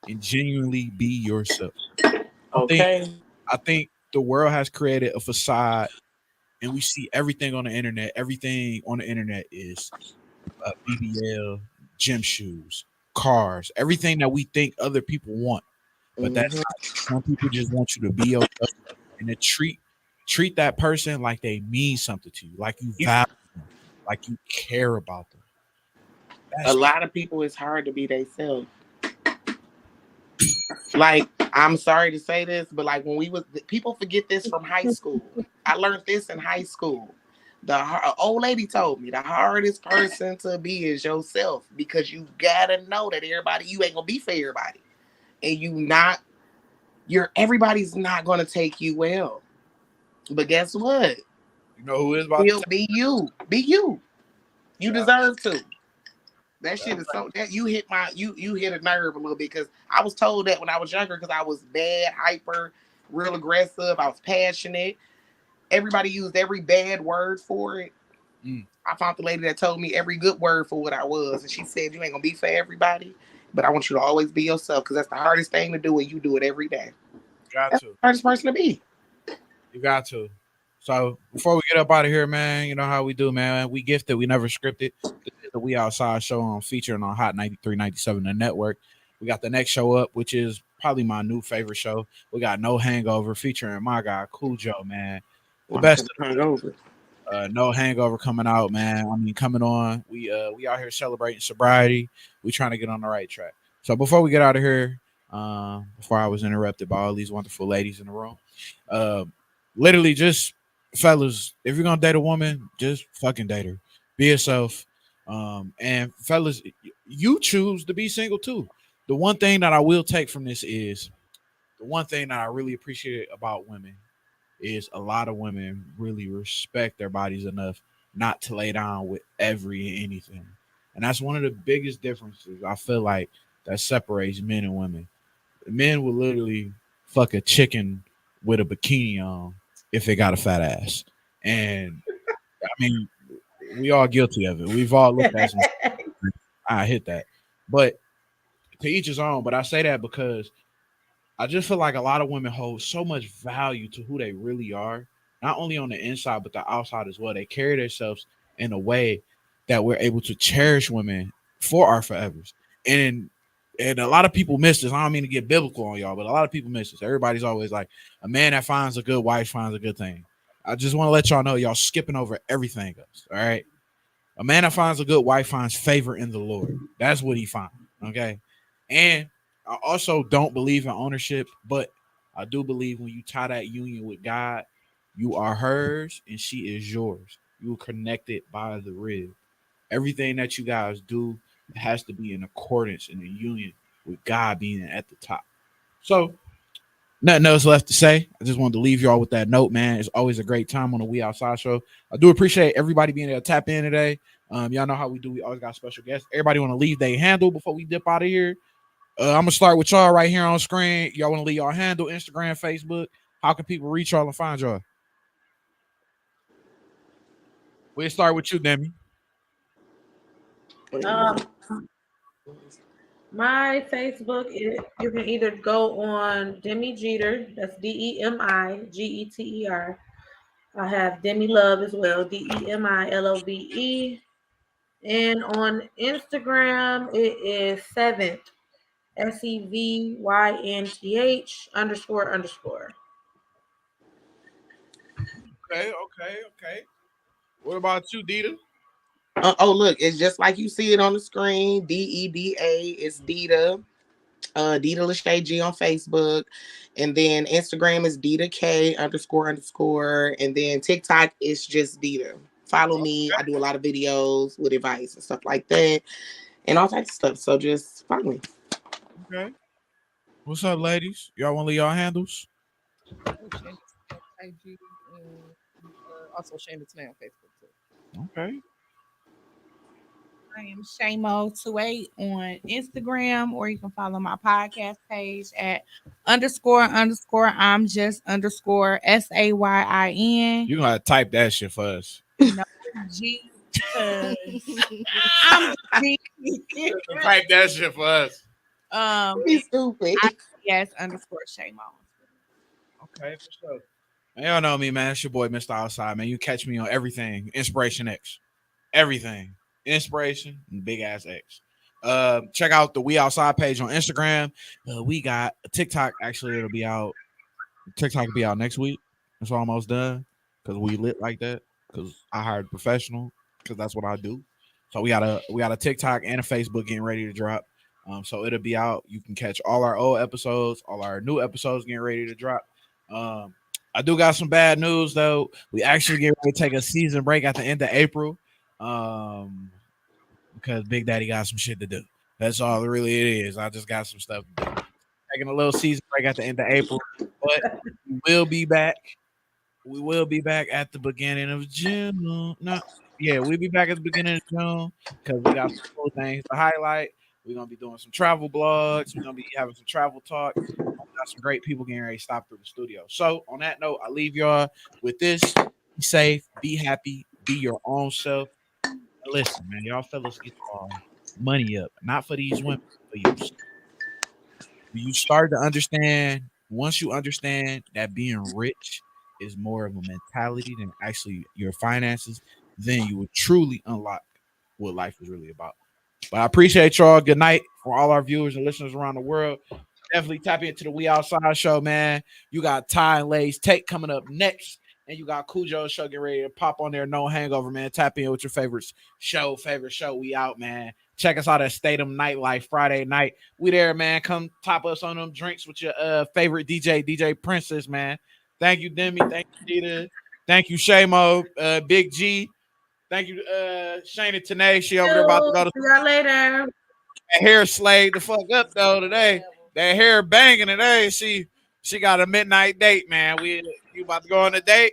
A: and genuinely be yourself. I think
F: Okay.
A: I think the world has created a facade, and we see everything on the internet. Everything on the internet is BBL, gym shoes, cars, everything that we think other people want. But that's
F: Mhm.
A: not. Some people just want you to be yourself and to treat that person like they mean something to you, like you value them, like you care about them.
F: A
A: That's
F: lot of people, it's hard to be themselves. Like, I'm sorry to say this, but like when we was, people forget this from high school. I learned this in high school. Old lady told me the hardest person to be is yourself, because you gotta know that you ain't gonna be for everybody, and everybody's not gonna take you well. But guess what?
A: you know who is about to
F: Still be you. Be you. You
A: Yeah,
F: deserve to. That
A: yeah.
F: shit is so that you hit a nerve a little bit, because I was told that when I was younger, because I was bad, hyper, real aggressive. I was passionate. Everybody used every bad word for it.
A: Mm.
F: I found the lady that told me every good word for what I was, and she said, "You ain't gonna be for everybody, but I want you to always be yourself, because that's the hardest thing to do, and you do it every day.
A: Got
F: That's
A: to.
F: the hardest person to be."
A: You got to. So before we get up out of here, man, you know how we do, man. We gifted, we never scripted. This is the We Outside show on featuring on Hot 93.97 the network. We got the next show up, which is probably my new favorite show. We got No Hangover featuring my guy Cool Joe, man. The
F: Well, I'm
A: best
F: hungover.
A: No Hangover coming out, man. I mean, coming on. We out here celebrating sobriety. We trying to get on the right track. So before we get out of here, before I was interrupted by all these wonderful ladies in the room, uh, literally just fellas, if you're gonna date a woman, just fucking date her. Be yourself. And fellas, you choose to be single too. The one thing that I will take from this is the one thing that I really appreciate about women is a lot of women really respect their bodies enough not to lay down with anything. And that's one of the biggest differences I feel like that separates men and women. Men will literally fuck a chicken with a bikini on if they got a fat ass. And I mean, we all guilty of it. We've all looked at some. I hit that. But to each his own. But I say that because I just feel like a lot of women hold so much value to who they really are, not only on the inside but the outside as well. They carry themselves in a way that we're able to cherish women for our forevers. And a lot of people miss this. I don't mean to get biblical on y'all, but a lot of people miss this. Everybody's always like, a man that finds a good wife finds a good thing. I just want to let y'all know y'all skipping over everything else. All right. A man that finds a good wife finds favor in the Lord. That's what he finds. Okay. And I also don't believe in ownership, but I do believe when you tie that union with God, you are hers and she is yours. You are connected by the rib. Everything that you guys do has to be in accordance in a union with God being at the top. So, nothing else left to say. I just wanted to leave y'all with that note, man. It's always a great time on the We Outside show. I do appreciate everybody being able to tap in today. Y'all know how we do. We always got special guests. Everybody want to leave their handle before we dip out of here. I'm gonna start with y'all right here on screen. Y'all want to leave y'all handle, Instagram, Facebook. How can people reach y'all and find y'all? We'll start with you, Demi.
B: Um, my Facebook is, you can either go on Demi Jeter, that's DemiGeter. I have Demi Love as well, DemiLove. And on Instagram, it is Seventh, SEVYNTH __.
A: Okay. What about you, Dita?
F: Oh, look, it's just like you see it on the screen. DEDA. It's Dita. Dita Lachey G on Facebook. And then Instagram is Dita K __. And then TikTok is just Dita. Follow me. I do a lot of videos with advice and stuff like that, and all types of stuff. So just follow me.
A: Okay. What's up, ladies? Y'all want to leave y'all handles?
E: IG, also Shayna Today on Facebook too.
A: Okay.
C: I am Shamo28 on Instagram, or you can follow my podcast page at __ I'm just _SAYIN.
A: You gonna type that shit for us.
C: No G. I'm G.
A: Type that shit for us.
F: Be stupid.
C: Yes, _Shamo.
A: Okay, for sure. Man, y'all know me, man. It's your boy, Mr. Outside, man. You catch me on everything. Inspiration X. Everything. Inspiration and Big Ass X. Check out the We Outside page on Instagram. We got a TikTok. Actually, it'll be out. TikTok will be out next week. It's almost done because we lit like that. Because I hired a professional. Because that's what I do. So we got a TikTok and a Facebook getting ready to drop. So it'll be out. You can catch all our old episodes, all our new episodes getting ready to drop. I do got some bad news though. We actually get ready to take a season break at the end of April. Because Big Daddy got some shit to do. That's all really it is. I just got some stuff to do. Taking a little season break at the end of April, but we will be back. We will be back at the beginning of June. We'll be back at the beginning of June because we got some cool things to highlight. We're gonna be doing some travel blogs. We're gonna be having some travel talk. We got some great people getting ready to stop through the studio. So on that note, I leave y'all with this. Be safe, be happy, be your own self. Listen, man, y'all fellas get your money up, not for these women, for you. You start to understand, once you understand that being rich is more of a mentality than actually your finances, then you will truly unlock what life is really about. But I appreciate y'all. Good night for all our viewers and listeners around the world. Definitely tap into the We Outside show, man. You got Ty and Lay's Take coming up next. And you got Cujo's show getting ready to pop on there. No hangover, man. Tap in with your favorite show. We out, man. Check us out at Statham Nightlife Friday night. We there, man. Come top us on them drinks with your favorite DJ Princess, man. Thank you, Demi. Thank you, Dita. Thank you, Shamo, Big G. Thank you, Shayna Tanae. She over there about to go to
B: See y'all later.
A: that hair slayed the fuck up though today. That hair banging today. She got a midnight date, man. You about to go on a date?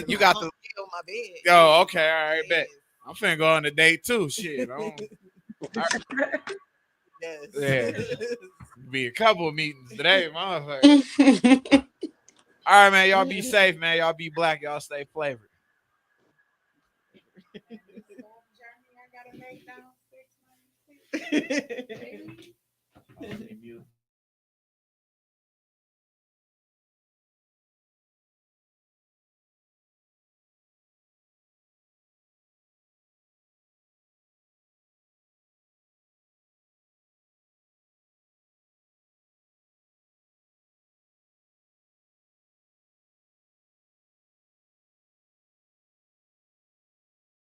A: You got the
E: my bed.
A: Yo, okay, all right, bet. I'm finna go on a date too. Shit.
E: Yes.
A: Yeah. Be a couple of meetings today, motherfucker. All right, man. Y'all be safe, man. Y'all be black. Y'all stay flavored.